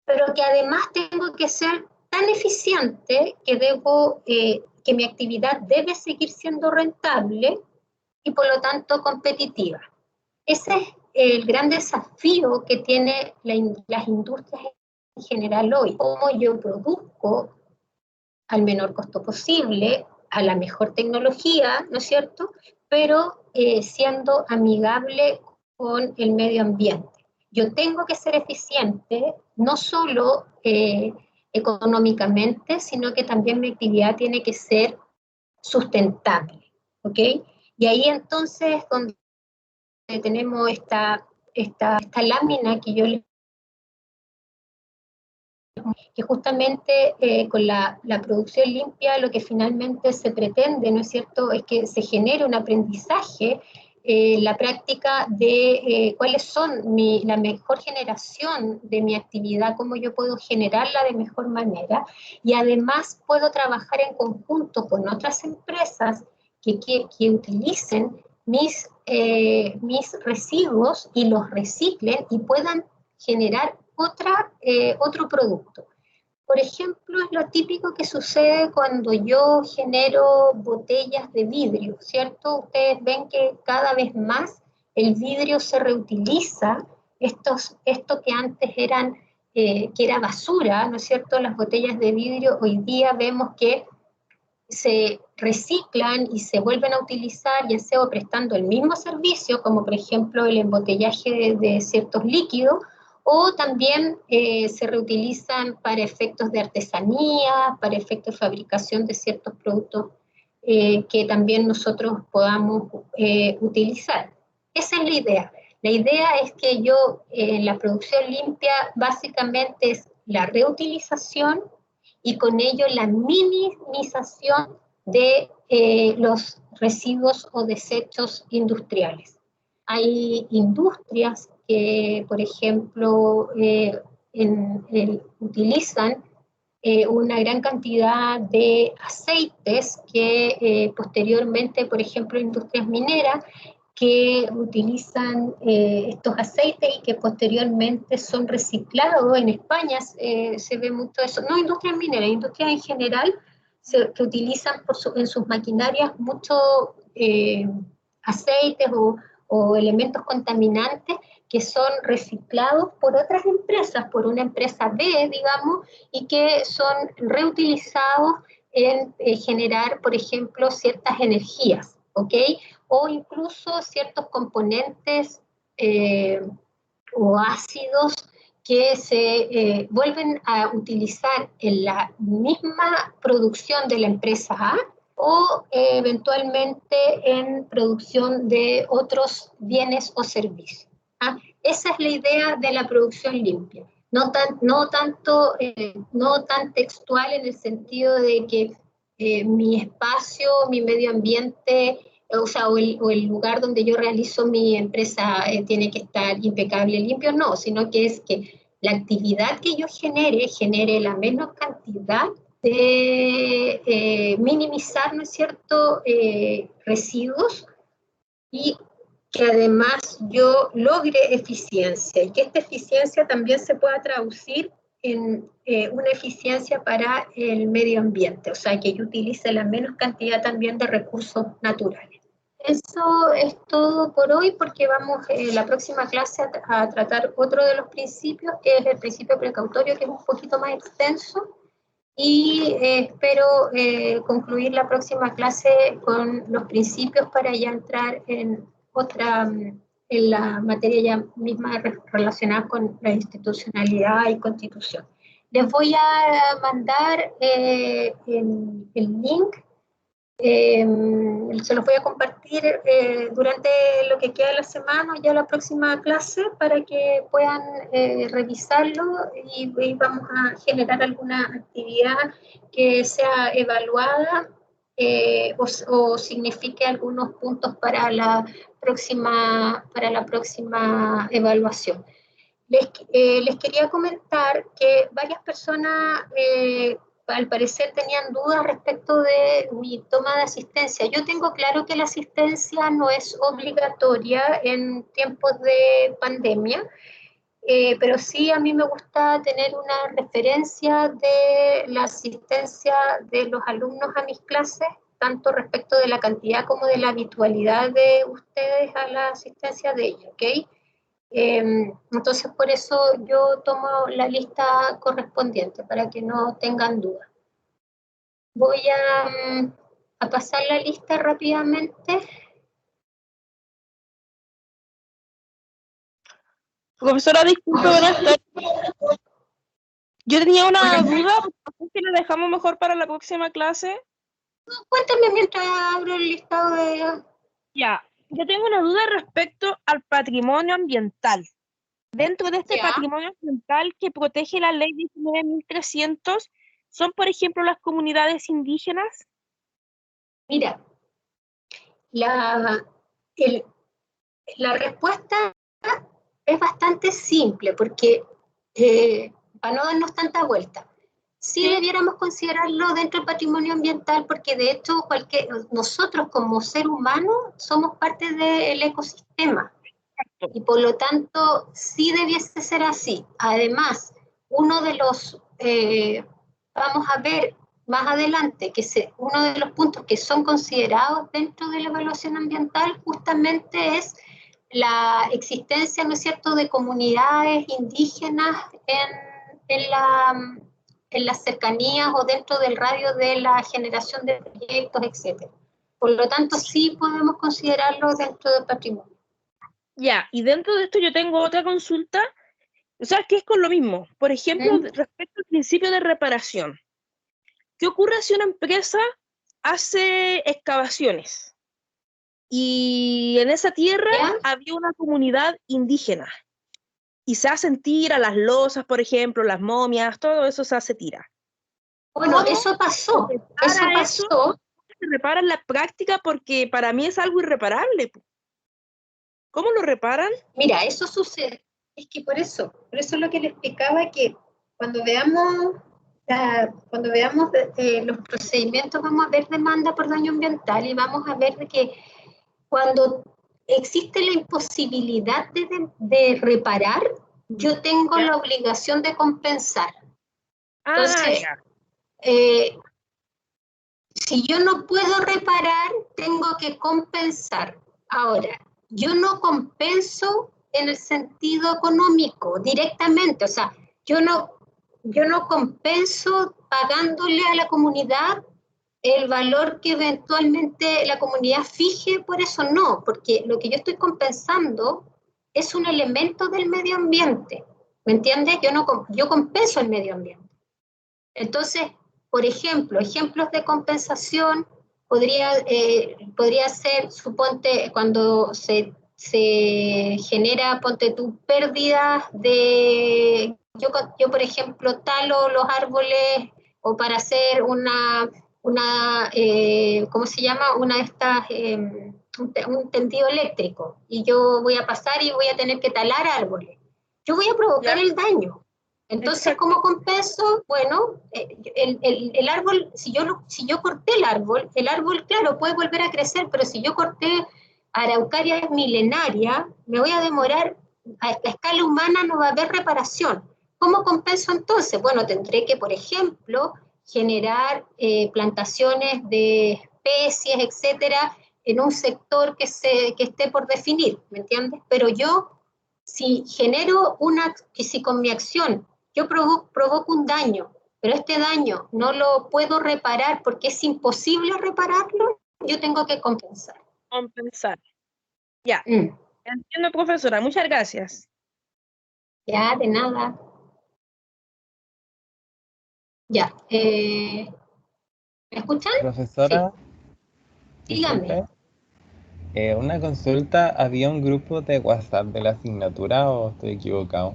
Pero que además tengo que ser tan eficiente que mi actividad debe seguir siendo rentable y por lo tanto competitiva. Ese es el gran desafío que tienen las industrias en general hoy. Cómo yo produzco al menor costo posible, a la mejor tecnología, ¿no es cierto?, pero siendo amigable con el medio ambiente. Yo tengo que ser eficiente, no solo económicamente, sino que también mi actividad tiene que ser sustentable, ¿ok? Y ahí entonces donde tenemos esta lámina que yo les que justamente con la producción limpia lo que finalmente se pretende, ¿no es cierto?, es que se genere un aprendizaje, la práctica de cuáles son la mejor generación de mi actividad, cómo yo puedo generarla de mejor manera, y además puedo trabajar en conjunto con otras empresas que utilicen mis residuos y los reciclen y puedan generar otro producto. Por ejemplo, es lo típico que sucede cuando yo genero botellas de vidrio, ¿cierto? Ustedes ven que cada vez más el vidrio se reutiliza, esto que antes que era basura, ¿no es cierto? Las botellas de vidrio hoy día vemos que se reciclan y se vuelven a utilizar, ya sea prestando el mismo servicio, como por ejemplo el embotellaje de ciertos líquidos, o también se reutilizan para efectos de artesanía, para efectos de fabricación de ciertos productos que también nosotros podamos utilizar. Esa es la idea. La idea es que la producción limpia básicamente es la reutilización y con ello la minimización de los residuos o desechos industriales. Hay industrias que, por ejemplo, utilizan una gran cantidad de aceites que posteriormente, por ejemplo, industrias mineras, que utilizan estos aceites y que posteriormente son reciclados. En España se ve mucho eso, no industrias mineras, industrias en general, que utilizan en sus maquinarias muchos aceites o elementos contaminantes que son reciclados por otras empresas, por una empresa B, digamos, y que son reutilizados en generar, por ejemplo, ciertas energías, ¿ok? O incluso ciertos componentes o ácidos que se vuelven a utilizar en la misma producción de la empresa A o eventualmente en producción de otros bienes o servicios. ¿Ah? Esa es la idea de la producción limpia. No tan textual en el sentido de que mi espacio, mi medio ambiente, o el lugar donde yo realizo mi empresa tiene que estar impecable, limpio, no, sino que es que la actividad que yo genere la menos cantidad de minimizar, ¿no es cierto?, residuos, y que además yo logre eficiencia, y que esta eficiencia también se pueda traducir en una eficiencia para el medio ambiente, o sea, que yo utilice la menos cantidad también de recursos naturales. Eso es todo por hoy, porque vamos la próxima clase a tratar otro de los principios, que es el principio precautorio, que es un poquito más extenso, y espero concluir la próxima clase con los principios para ya entrar en en la materia ya misma relacionada con la institucionalidad y constitución. Les voy a mandar el link. Se los voy a compartir durante lo que queda de la semana, ya la próxima clase, para que puedan revisarlo y vamos a generar alguna actividad que sea evaluada o signifique algunos puntos para la próxima evaluación. Les quería comentar que varias personas al parecer tenían dudas respecto de mi toma de asistencia. Yo tengo claro que la asistencia no es obligatoria en tiempos de pandemia, pero sí a mí me gusta tener una referencia de la asistencia de los alumnos a mis clases, tanto respecto de la cantidad como de la habitualidad de ustedes a la asistencia de ellos, ¿ok? Entonces, por eso yo tomo la lista correspondiente, para que no tengan dudas. Voy a pasar la lista rápidamente. Profesora, disculpe, buenas tardes. Yo tenía una duda, no sé si la dejamos mejor para la próxima clase. Cuéntame mientras abro el listado de... Ya, yo tengo una duda respecto al patrimonio ambiental. Dentro de este patrimonio ambiental que protege la ley 19.300, ¿son, por ejemplo, las comunidades indígenas? Mira, la respuesta es bastante simple, porque para no darnos tanta vuelta, sí debiéramos considerarlo dentro del patrimonio ambiental, porque de hecho nosotros como ser humano somos parte del ecosistema. Y por lo tanto, sí debiese ser así. Además, uno de los, vamos a ver más adelante, uno de los puntos que son considerados dentro de la evaluación ambiental justamente es la existencia, ¿no es cierto?, de comunidades indígenas en las cercanías o dentro del radio de la generación de proyectos, etc. Por lo tanto, sí podemos considerarlo dentro del patrimonio. Ya, y dentro de esto yo tengo otra consulta, o sea, que es con lo mismo. Por ejemplo, respecto al principio de reparación. ¿Qué ocurre si una empresa hace excavaciones y en esa tierra había una comunidad indígena y se hacen tiras, las losas, por ejemplo, las momias, todo eso se hace tira? Bueno, eso pasó. Se repara en la práctica, porque para mí es algo irreparable. ¿Cómo lo reparan? Mira, eso sucede. Es que por eso es lo que le explicaba, que cuando veamos los procedimientos, vamos a ver demanda por daño ambiental y vamos a ver que cuando existe la imposibilidad de reparar, yo tengo la obligación de compensar. Entonces, si yo no puedo reparar, tengo que compensar. Ahora, yo no compenso en el sentido económico directamente, o sea, yo no compenso pagándole a la comunidad el valor que eventualmente la comunidad fije, por eso no, porque lo que yo estoy compensando es un elemento del medio ambiente, ¿me entiendes? Yo compenso el medio ambiente. Entonces, por ejemplo, ejemplos de compensación podría ser, suponte, cuando se genera, ponte tú, pérdidas de... Yo, por ejemplo, talo los árboles o para hacer ¿cómo se llama? Una de estas, un tendido eléctrico, y yo voy a pasar y voy a tener que talar árboles. Yo voy a provocar el daño. Entonces, ¿cómo compenso? Bueno, el árbol, si yo corté el árbol, claro, puede volver a crecer, pero si yo corté araucaria milenaria, me voy a demorar, a escala humana no va a haber reparación. ¿Cómo compenso entonces? Bueno, tendré que, por ejemplo, generar plantaciones de especies, etcétera, en un sector que esté por definir, ¿me entiendes? Pero yo, si si con mi acción yo provoco un daño, pero este daño no lo puedo reparar porque es imposible repararlo, yo tengo que compensar. Compensar. Ya. Entiendo, profesora. Muchas gracias. Ya, de nada. Ya. ¿Me escuchan? Profesora, Sí. Dígame. disculpe. Una consulta, ¿había un grupo de WhatsApp de la asignatura o estoy equivocado?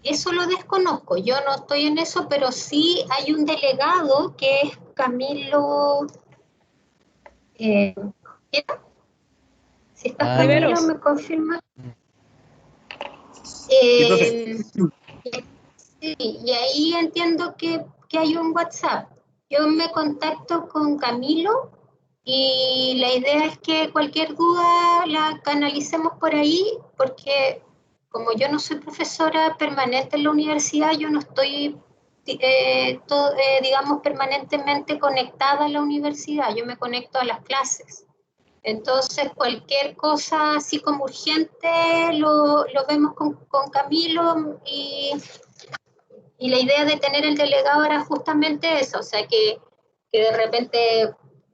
Eso lo desconozco, yo no estoy en eso, pero sí hay un delegado que es Camilo. ¿Qué? Si estás Camilo, Riveros. ¿me confirma? Sí, profe. Sí, y ahí entiendo que hay un WhatsApp. Yo me contacto con Camilo y la idea es que cualquier duda la canalicemos por ahí, porque como yo no soy profesora permanente en la universidad, yo no estoy, digamos, permanentemente conectada a la universidad, yo me conecto a las clases. Entonces, cualquier cosa así como urgente lo vemos con Camilo y la idea de tener el delegado era justamente eso, o sea, que de repente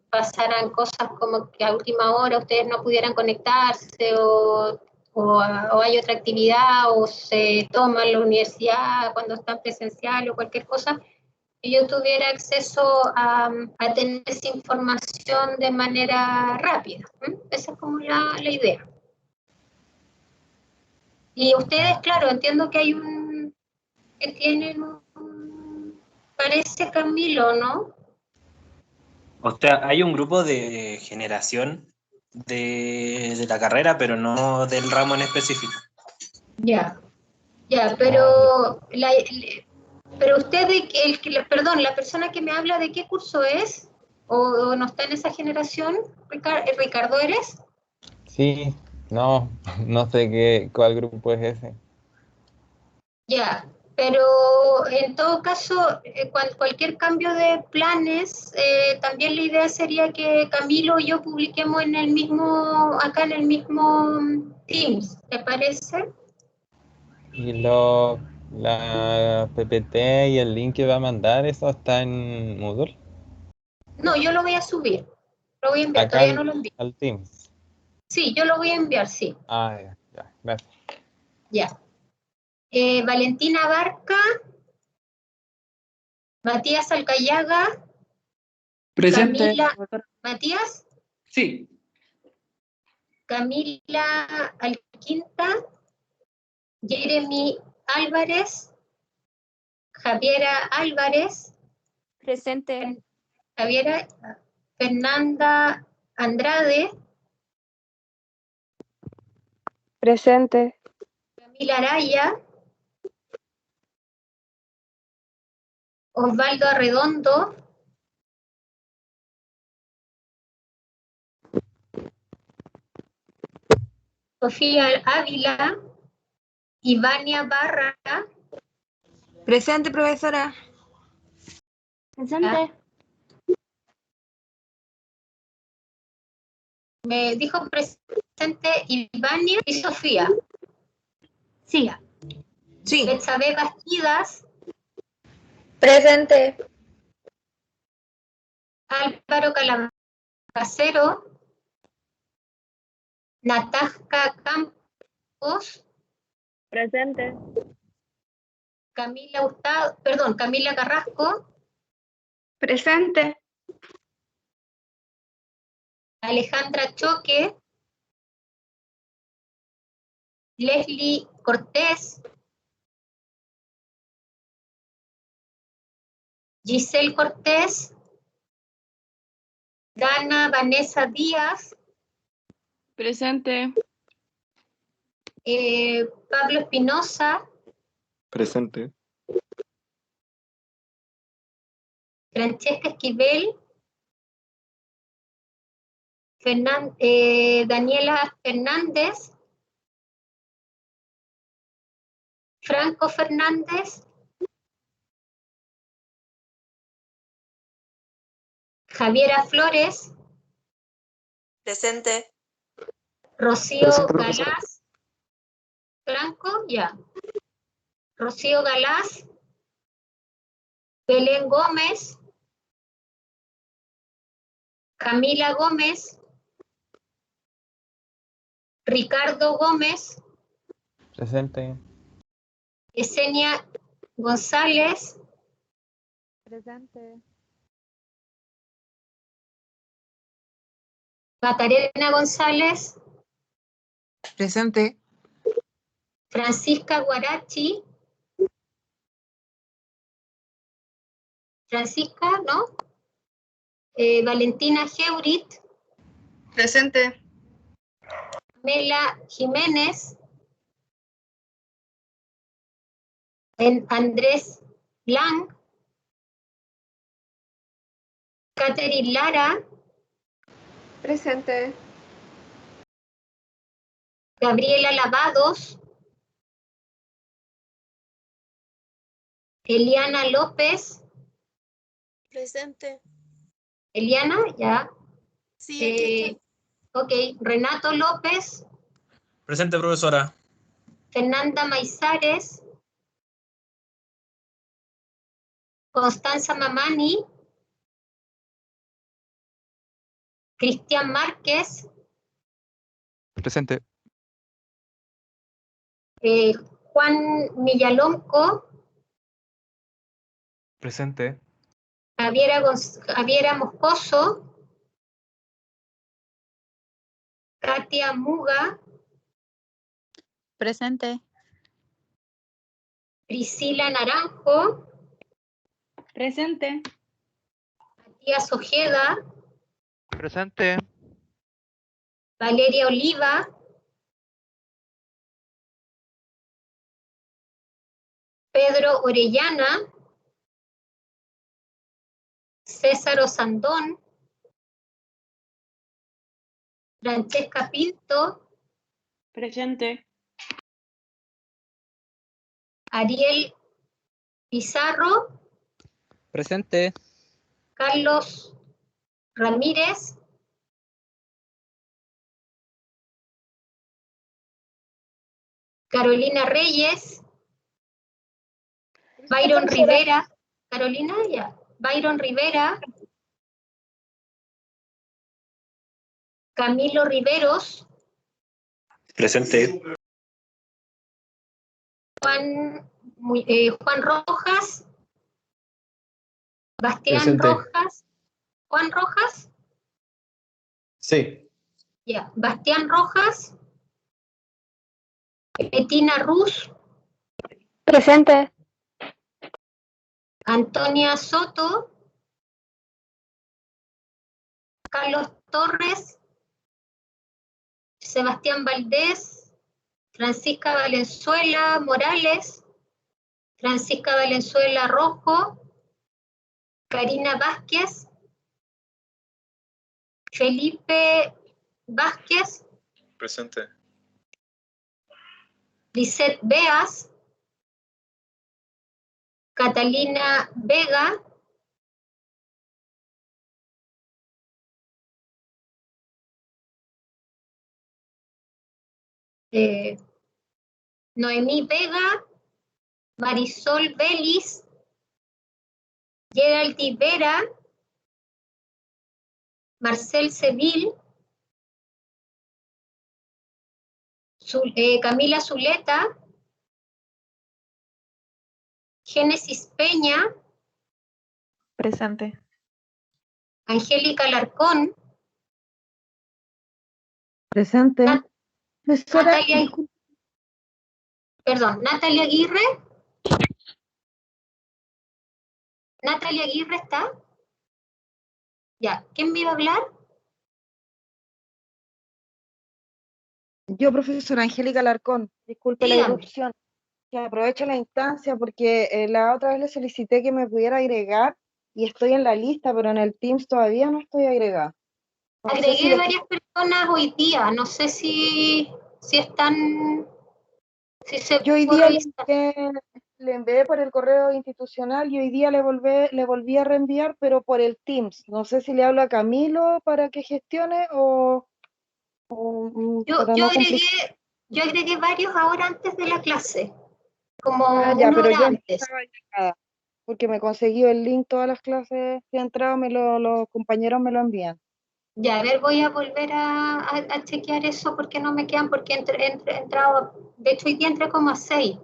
pasaran cosas como que a última hora ustedes no pudieran conectarse o hay otra actividad o se toma en la universidad cuando están presencial o cualquier cosa, que yo tuviera acceso a tener esa información de manera rápida. Esa es como la idea. Y ustedes, claro, entiendo que hay que tienen parece Camilo, ¿no? O sea, hay un grupo de generación de la carrera, pero no del ramo en específico. Ya, pero pero usted, perdón, la persona que me habla, ¿de qué curso es? ¿O no está en esa generación? ¿Ricardo eres? Sí, no, no sé cuál grupo es ese. Ya, pero en todo caso, cualquier cambio de planes, también la idea sería que Camilo y yo publiquemos acá en el mismo Teams, ¿te parece? Y la PPT y el link que va a mandar, ¿eso está en Moodle? No, yo lo voy a subir, lo voy a enviar, Acá todavía no lo envío. al Teams. Sí, yo lo voy a enviar, sí, Ah, ya, gracias. ya. Valentina Barca, Matías Alcayaga, Presente. Matías, Sí. Camila Alquinta, Jeremy Álvarez, Javiera Álvarez, Presente. Javiera, Fernanda Andrade, Presente. Camila Araya, Osvaldo Arredondo, Sofía Ávila, Ivania Barra. Presente, profesora. Presente. Me dijo presente Ivania y Sofía. Siga. Sí. Betsabe Bastidas. Presente. Álvaro Calabacero. Natasca Campos. Presente. Camila Carrasco. Presente. Alejandra Choque. Leslie Cortés. Giselle Cortés. Dana Vanessa Díaz. Presente. Pablo Espinosa. Presente. Francesca Esquivel. Daniela Fernández. Franco Fernández. Javiera Flores. Presente. Rocío Presente, profesora. Galás. Franco, ya. Rocío Galás. Belén Gómez. Camila Gómez. Ricardo Gómez. Presente. Yesenia González. Presente. Macarena González. Presente. Francisca Guarachi. Francisca, ¿no? Valentina Geurit. Presente. Mela Jiménez. Andrés Blanc. Catherine Lara. Presente. Gabriela Lavados. Eliana López. Presente. Eliana, ya. Sí, aquí estoy. Ok, Renato López. Presente, profesora. Fernanda Maizares. Constanza Mamani. Cristian Márquez. Presente. Juan Millalonco. Presente. Javiera Moscoso. Katia Muga. Presente. Priscila Naranjo. Presente. Matías Ojeda. Presente. Valeria Oliva. Pedro Orellana. César Osandón. Francesca Pinto. Presente. Ariel Pizarro. Presente. Carlos Ramírez. Carolina Reyes. Byron Rivera. Carolina, ya. Byron Rivera. Camilo Riveros. Presente. Juan Rojas. Bastián Presente. Rojas. Juan Rojas. Sí. Ya. Bastián Rojas. Betina Ruz. Presente. Antonia Soto. Carlos Torres. Sebastián Valdés. Francisca Valenzuela Morales. Francisca Valenzuela Rojo. Karina Vázquez. Felipe Vázquez. Presente. Lisette Beas. Catalina Vega. Noemí Vega. Marisol Vélez. Geraldine Vera. Marcel Seville. Camila Zuleta. Génesis Peña. Presente. Angélica Larcón. Presente. Natalia Aguirre. Natalia Aguirre está. Ya, ¿quién me iba a hablar? Yo, profesora Angélica Larcón, disculpe la Dígame. interrupción, que aprovecho la instancia porque la otra vez le solicité que me pudiera agregar y estoy en la lista, pero en el Teams todavía no estoy agregada. No sé Agregué si le- varias personas hoy día, no sé si están, si se Yo hoy puede día revisar. le le envié por el correo institucional y hoy día le volví a reenviar, pero por el Teams. No sé si le hablo a Camilo para que gestione o Yo para no complicar. agregué varios ahora antes de la clase, como Ya, una pero hora yo no antes. estaba llegada, porque me consiguió el link, todas las clases que he entrado, los compañeros me lo envían. Ya, a ver, voy a volver a chequear eso porque no me quedan, porque he entrado, de hecho hoy día entré como a 6.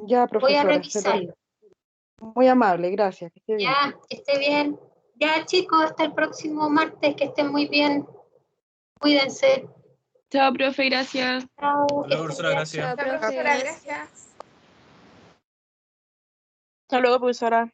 Ya, Voy a profesora, revisarlo. muy amable, gracias. Que esté bien. Ya, que esté bien. Ya, chicos, hasta el próximo martes, que estén muy bien. Cuídense. Chao, profe, gracias. Chao. Hola, profesora, gracias. Chao, profesora, gracias. Hasta luego, profesora.